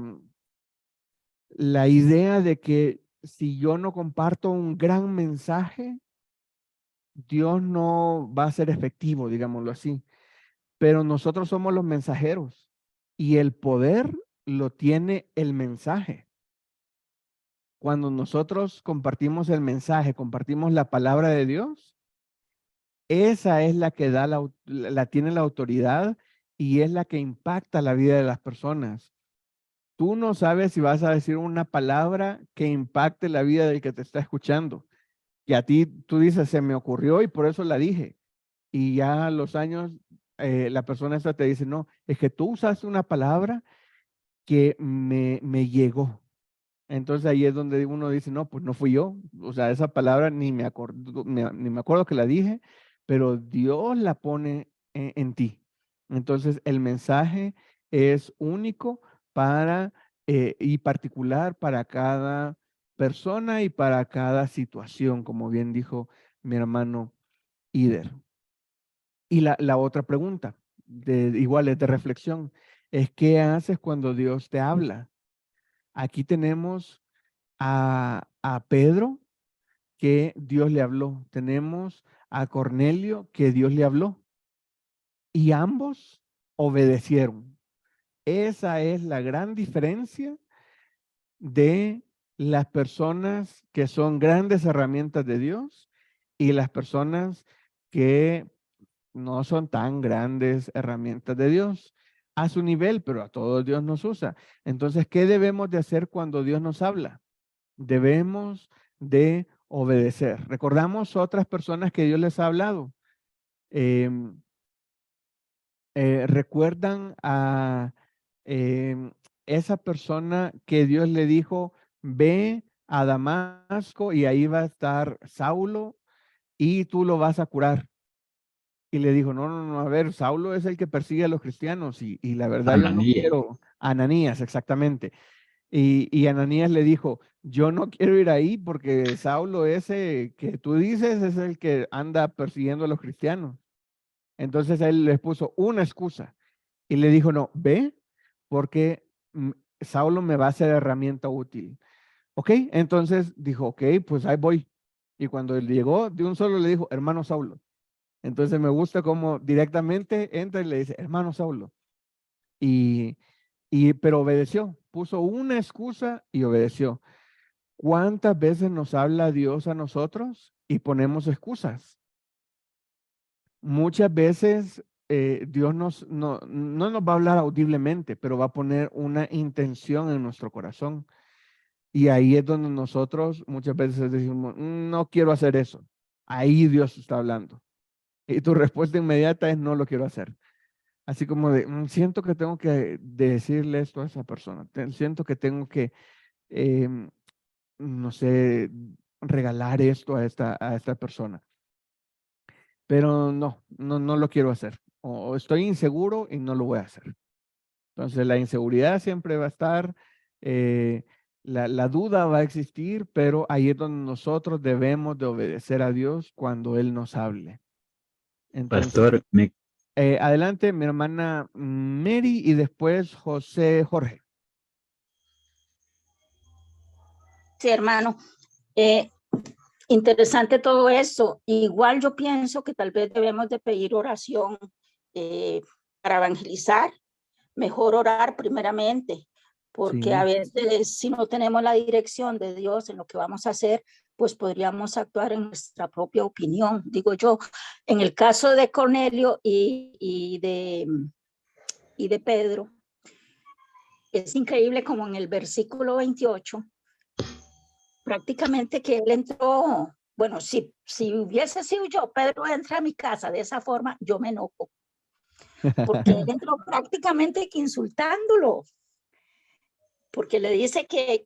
idea de que si yo no comparto un gran mensaje, Dios no va a ser efectivo, digámoslo así. Pero nosotros somos los mensajeros, y el poder lo tiene el mensaje. Cuando nosotros compartimos el mensaje, compartimos la palabra de Dios, esa es la que tiene la autoridad, y es la que impacta la vida de las personas. Tú no sabes si vas a decir una palabra que impacte la vida del que te está escuchando. Y a ti, tú dices, se me ocurrió y por eso la dije. Y ya a los años, la persona esta te dice, no, es que tú usaste una palabra que me llegó. Entonces ahí es donde uno dice, no, pues no fui yo. O sea, esa palabra ni me acuerdo que la dije, pero Dios la pone en ti. Entonces el mensaje es único y particular para cada persona y para cada situación, como bien dijo mi hermano Ider. Y la otra pregunta, igual es de reflexión, es ¿qué haces cuando Dios te habla? Aquí tenemos a Pedro, que Dios le habló. Tenemos a Cornelio, que Dios le habló. Y ambos obedecieron. Esa es la gran diferencia de las personas que son grandes herramientas de Dios y las personas que no son tan grandes herramientas de Dios. A su nivel, pero a todos Dios nos usa. Entonces, ¿qué debemos de hacer cuando Dios nos habla? Debemos de obedecer. Recordamos otras personas que Dios les ha hablado. ¿Recuerdan a esa persona que Dios le dijo, ve a Damasco y ahí va a estar Saulo y tú lo vas a curar. Y le dijo, no, a ver, Saulo es el que persigue a los cristianos y la verdad yo no Ananías. quiero, Ananías, exactamente. Y Ananías le dijo, yo no quiero ir ahí porque Saulo ese que tú dices es el que anda persiguiendo a los cristianos. Entonces él les puso una excusa y le dijo, no, ve porque Saulo me va a ser herramienta útil. Ok, entonces dijo, ok, pues ahí voy. Y cuando él llegó, de un solo le dijo, hermano Saulo. Entonces me gusta cómo directamente entra y le dice, hermano Saulo. Pero obedeció, puso una excusa y obedeció. ¿Cuántas veces nos habla Dios a nosotros y ponemos excusas? Muchas veces Dios no nos va a hablar audiblemente, pero va a poner una intención en nuestro corazón. Y ahí es donde nosotros muchas veces decimos, no quiero hacer eso. Ahí Dios está hablando. Y tu respuesta inmediata es, no lo quiero hacer. Así como de, siento que tengo que decirle esto a esa persona. Siento que tengo que, no sé, regalar esto a esta persona. Pero no lo quiero hacer. O estoy inseguro y no lo voy a hacer. Entonces la inseguridad siempre va a estar, la duda va a existir, pero ahí es donde nosotros debemos de obedecer a Dios cuando Él nos hable. Entonces, Pastor, adelante mi hermana Mary y después José Jorge. Sí, hermano. Interesante todo eso. Igual yo pienso que tal vez debemos de pedir oración para evangelizar. Mejor orar primeramente, porque Sí. a veces si no tenemos la dirección de Dios en lo que vamos a hacer, pues podríamos actuar en nuestra propia opinión. Digo yo, en el caso de Cornelio y de Pedro, es increíble como en el versículo 28, prácticamente que él entró, bueno, si hubiese sido yo, Pedro entra a mi casa de esa forma, yo me enojo, porque él entró prácticamente que insultándolo, porque le dice que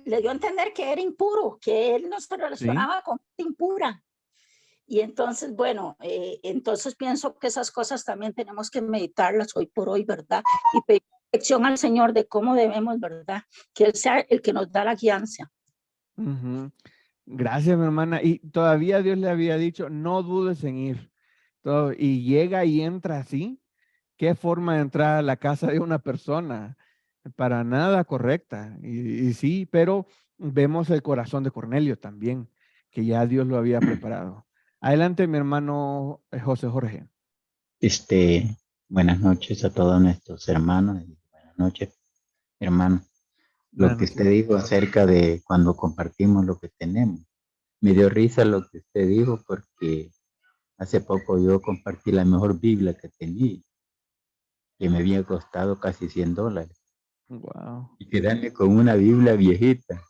le dio a entender que era impuro, que él no se relacionaba con gente impura. Y entonces, bueno, entonces pienso que esas cosas también tenemos que meditarlas hoy por hoy, ¿verdad? Y pedir dirección al Señor de cómo debemos, ¿verdad? Que Él sea el que nos da la guianza. Gracias, mi hermana. Y todavía Dios le había dicho, no dudes en ir. Y llega y entra así. ¿Qué forma de entrar a la casa de una persona? Para nada correcta. Y sí, pero vemos el corazón de Cornelio también, que ya Dios lo había preparado. Adelante, mi hermano José Jorge. Buenas noches a todos nuestros hermanos. Buenas noches, hermano. Lo Buenas que noches. usted dijo acerca de cuando compartimos lo que tenemos. Me dio risa lo que usted dijo porque hace poco yo compartí la mejor Biblia que tenía, que me había costado casi $100. Wow. Y quedarme con una Biblia viejita.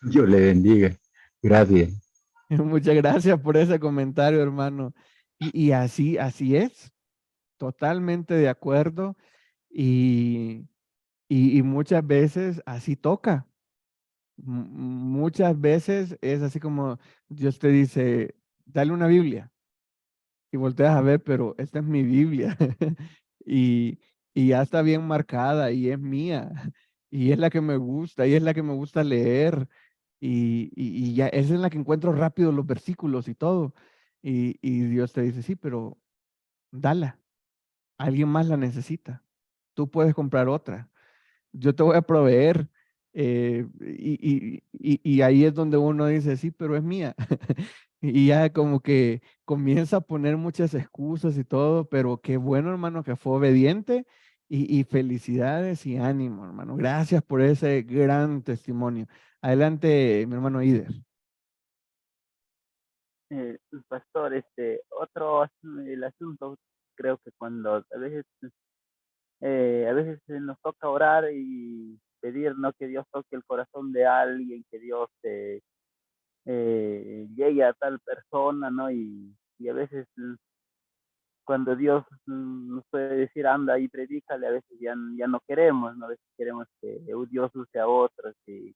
Dios le bendiga. Gracias. Muchas gracias por ese comentario, hermano. Y así es. Totalmente de acuerdo. Y muchas veces así toca. Muchas veces es así como Dios te dice, dale una Biblia. Y volteas a ver, pero esta es mi Biblia. y, y ya está bien marcada y es mía. Y es la que me gusta, y es la que me gusta leer. Y ya esa es la que encuentro rápido los versículos y todo. Y Dios te dice, sí, pero dala. Alguien más la necesita. Tú puedes comprar otra. Yo te voy a proveer. Y ahí es donde uno dice, sí, pero es mía. Y ya como que comienza a poner muchas excusas y todo, pero qué bueno, hermano, que fue obediente y felicidades y ánimo, hermano. Gracias por ese gran testimonio. Adelante, mi hermano Ider. Pastor, el asunto, creo que cuando a veces nos toca orar y pedir, ¿no? Que Dios toque el corazón de alguien, que Dios llegue a tal persona, ¿no? Y a veces cuando Dios nos puede decir, anda y predícale, a veces ya no queremos, ¿no? A veces queremos que Dios use a otros, y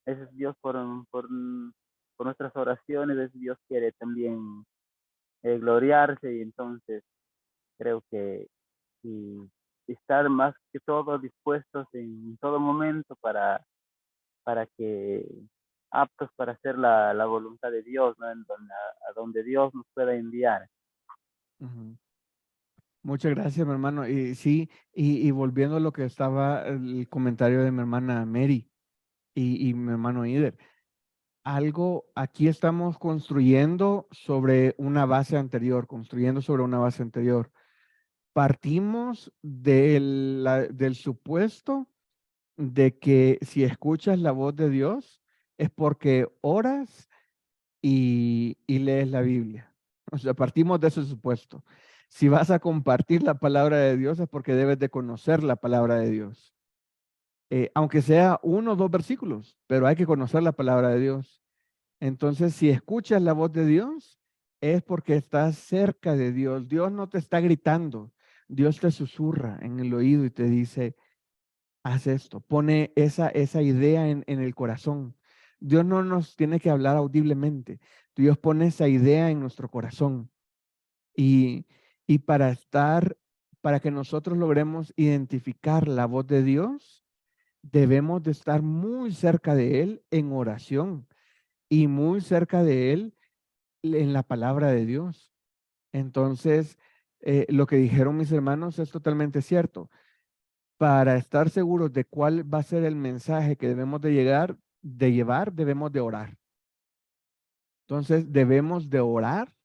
a veces Dios por nuestras oraciones, a veces Dios quiere también gloriarse, y entonces creo que y estar más que todo dispuestos en todo momento para que aptos para hacer la voluntad de Dios, ¿no? A donde Dios nos pueda enviar. Ujú. Muchas gracias, mi hermano. Y sí, y volviendo a lo que estaba el comentario de mi hermana Mary y mi hermano Ider, algo, aquí estamos construyendo sobre una base anterior, Partimos del supuesto de que si escuchas la voz de Dios es porque oras y lees la Biblia. O sea, partimos de ese supuesto. Si vas a compartir la palabra de Dios es porque debes de conocer la palabra de Dios. Aunque sea 1 o 2 versículos, pero hay que conocer la palabra de Dios. Entonces, si escuchas la voz de Dios, es porque estás cerca de Dios. Dios no te está gritando. Dios te susurra en el oído y te dice, haz esto. Pone esa idea en el corazón. Dios no nos tiene que hablar audiblemente. Dios pone esa idea en nuestro corazón. Y para que nosotros logremos identificar la voz de Dios, debemos de estar muy cerca de Él en oración y muy cerca de Él en la palabra de Dios. Entonces, lo que dijeron mis hermanos es totalmente cierto. Para estar seguros de cuál va a ser el mensaje que debemos de llevar, debemos de orar. Entonces, debemos de orar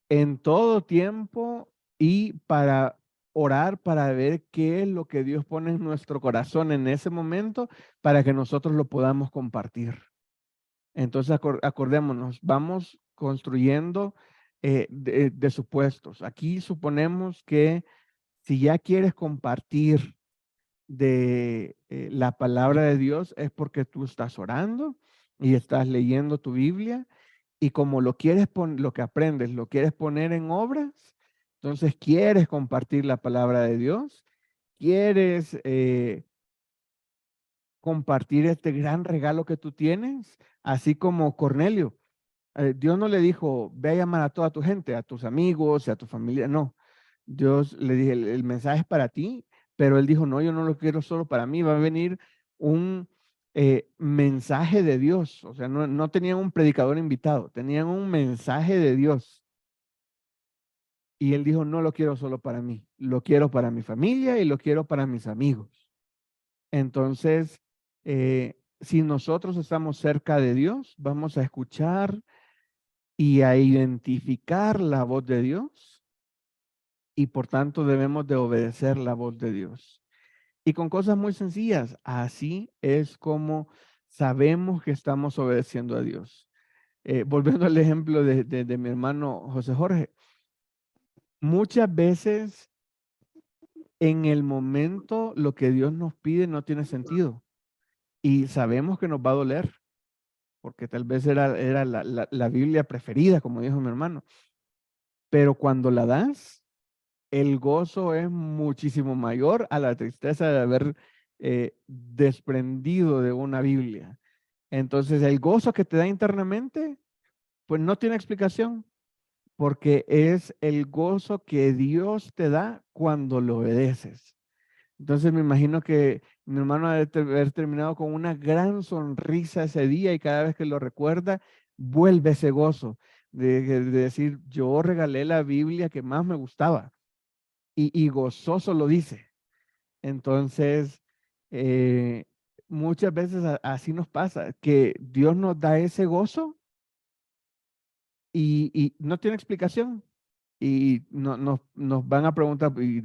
en todo tiempo y para orar para ver qué es lo que Dios pone en nuestro corazón en ese momento para que nosotros lo podamos compartir. Entonces, acordémonos, vamos construyendo de supuestos. Aquí suponemos que si ya quieres compartir de la palabra de Dios es porque tú estás orando y estás leyendo tu Biblia y como lo que aprendes, lo quieres poner en obras, entonces quieres compartir la palabra de Dios, quieres compartir este gran regalo que tú tienes, así como Cornelio. Dios no le dijo, ve a llamar a toda tu gente, a tus amigos y a tu familia, no. Dios le dije, el mensaje es para ti, pero él dijo, no, yo no lo quiero solo para mí, va a venir un mensaje de Dios. O sea, no tenían un predicador invitado, tenían un mensaje de Dios. Y él dijo, no lo quiero solo para mí, lo quiero para mi familia y lo quiero para mis amigos. Entonces, si nosotros estamos cerca de Dios, vamos a escuchar y a identificar la voz de Dios y por tanto debemos de obedecer la voz de Dios. Y con cosas muy sencillas, así es como sabemos que estamos obedeciendo a Dios. Volviendo al ejemplo de mi hermano José Jorge, muchas veces en el momento lo que Dios nos pide no tiene sentido y sabemos que nos va a doler porque tal vez era la Biblia preferida, como dijo mi hermano, pero cuando la das, el gozo es muchísimo mayor a la tristeza de haber desprendido de una Biblia. Entonces, el gozo que te da internamente, pues no tiene explicación, porque es el gozo que Dios te da cuando lo obedeces. Entonces, me imagino que mi hermano debe haber terminado con una gran sonrisa ese día y cada vez que lo recuerda, vuelve ese gozo de decir, yo regalé la Biblia que más me gustaba. Y gozoso lo dice. Entonces, muchas veces así nos pasa, que Dios nos da ese gozo y no tiene explicación. Y nos van a preguntar, ¿y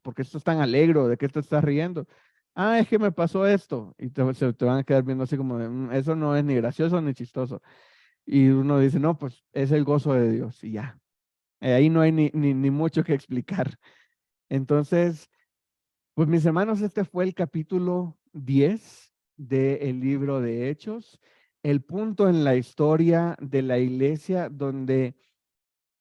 por qué estás tan alegre? ¿De qué te estás riendo? Ah, es que me pasó esto. Y te van a quedar viendo así como, eso no es ni gracioso ni chistoso. Y uno dice, no, pues es el gozo de Dios y ya. Ahí no hay ni mucho que explicar. Entonces, pues mis hermanos, este fue el capítulo 10 del libro de Hechos, el punto en la historia de la iglesia donde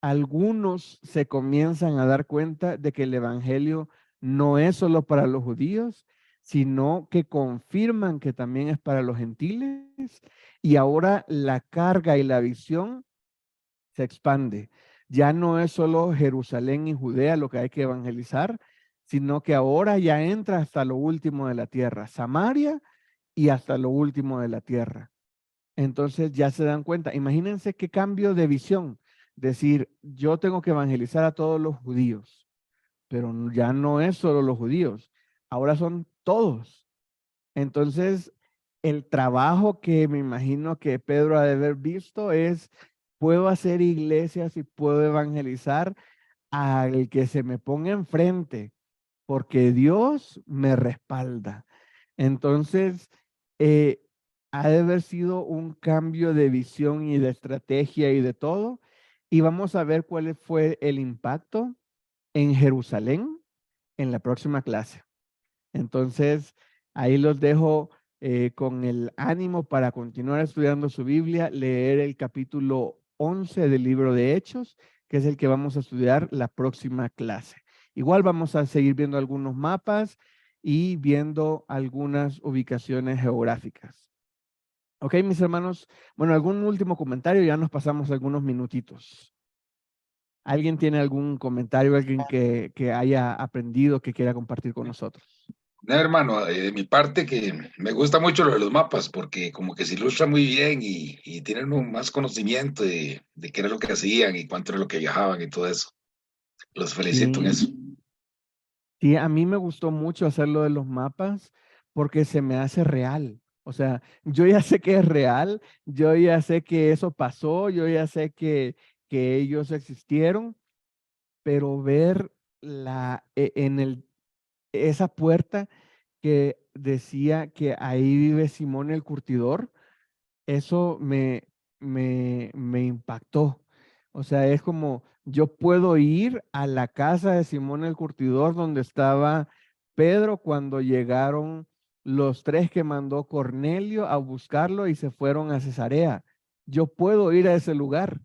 algunos se comienzan a dar cuenta de que el evangelio no es solo para los judíos, sino que confirman que también es para los gentiles, y ahora la carga y la visión se expande. Ya no es solo Jerusalén y Judea lo que hay que evangelizar, sino que ahora ya entra hasta lo último de la tierra, Samaria y hasta lo último de la tierra. Entonces ya se dan cuenta, imagínense qué cambio de visión, decir, yo tengo que evangelizar a todos los judíos, pero ya no es solo los judíos, ahora son todos. Entonces, el trabajo que me imagino que Pedro ha de haber visto es, puedo hacer iglesias y puedo evangelizar al que se me ponga enfrente, porque Dios me respalda. Entonces, ha de haber sido un cambio de visión y de estrategia y de todo. Y vamos a ver cuál fue el impacto en Jerusalén en la próxima clase. Entonces, ahí los dejo con el ánimo para continuar estudiando su Biblia, leer el capítulo 11 del libro de Hechos, que es el que vamos a estudiar la próxima clase. Igual vamos a seguir viendo algunos mapas y viendo algunas ubicaciones geográficas. Ok, mis hermanos. Bueno, algún último comentario, ya nos pasamos algunos minutitos. ¿Alguien tiene algún comentario, alguien que haya aprendido, que quiera compartir con nosotros? No, hermano, de mi parte que me gusta mucho lo de los mapas porque como que se ilustra muy bien y tienen un más conocimiento de qué era lo que hacían y cuánto era lo que viajaban y todo eso. Los felicito en eso. Sí, a mí me gustó mucho hacerlo de los mapas porque se me hace real. O sea, yo ya sé que es real, yo ya sé que eso pasó, yo ya sé que ellos existieron, pero ver esa puerta que decía que ahí vive Simón el Curtidor, eso me impactó. O sea, es como yo puedo ir a la casa de Simón el Curtidor donde estaba Pedro cuando llegaron los tres que mandó Cornelio a buscarlo y se fueron a Cesarea. Yo puedo ir a ese lugar.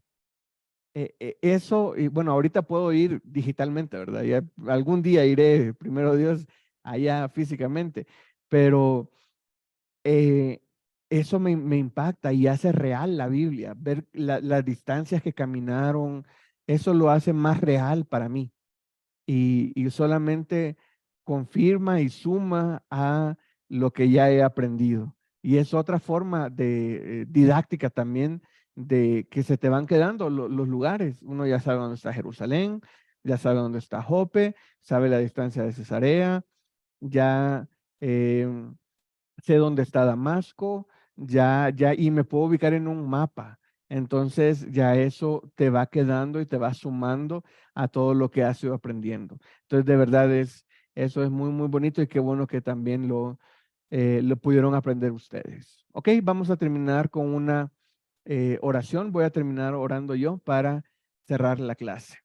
Eso, y bueno, ahorita puedo ir digitalmente, ¿verdad? Ya algún día iré, primero Dios, allá físicamente, pero eso me impacta y hace real la Biblia, ver las distancias que caminaron, eso lo hace más real para mí y solamente confirma y suma a lo que ya he aprendido. Y es otra forma de didáctica también de que se te van quedando los lugares. Uno ya sabe dónde está Jerusalén, ya sabe dónde está Jope, sabe la distancia de Cesarea, ya sé dónde está Damasco, y me puedo ubicar en un mapa. Entonces ya eso te va quedando y te va sumando a todo lo que has ido aprendiendo. Entonces de verdad eso es muy, muy bonito y qué bueno que también lo pudieron aprender ustedes. Ok, vamos a terminar con una oración. Voy a terminar orando yo para cerrar la clase.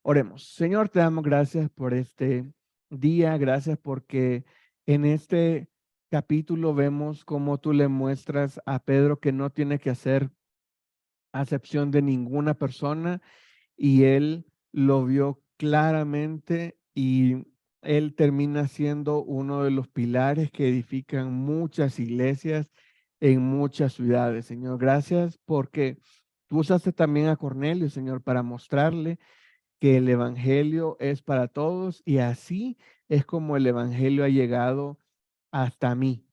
Oremos. Señor, te damos gracias por este día. Gracias porque en este capítulo vemos cómo tú le muestras a Pedro que no tiene que hacer acepción de ninguna persona y él lo vio claramente y él termina siendo uno de los pilares que edifican muchas iglesias en muchas ciudades. Señor, gracias porque tú usaste también a Cornelio, Señor, para mostrarle que el evangelio es para todos y así es como el evangelio ha llegado hasta mí.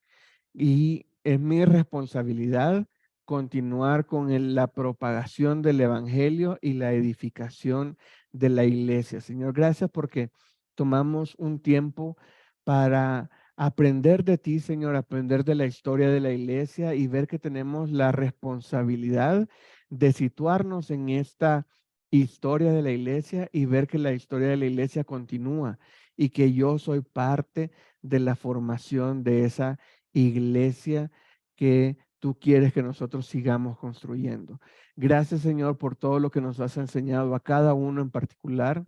Y es mi responsabilidad continuar con la propagación del evangelio y la edificación de la iglesia. Señor, gracias porque tomamos un tiempo para aprender de ti, Señor, aprender de la historia de la iglesia y ver que tenemos la responsabilidad de situarnos en esta historia de la iglesia y ver que la historia de la iglesia continúa y que yo soy parte de la formación de esa iglesia que tú quieres que nosotros sigamos construyendo. Gracias, Señor, por todo lo que nos has enseñado a cada uno en particular.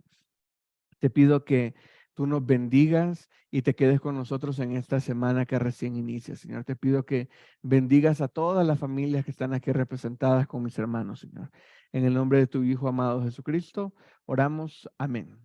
Te pido que tú nos bendigas y te quedes con nosotros en esta semana que recién inicia, Señor. Te pido que bendigas a todas las familias que están aquí representadas con mis hermanos, Señor. En el nombre de tu Hijo amado Jesucristo, oramos. Amén.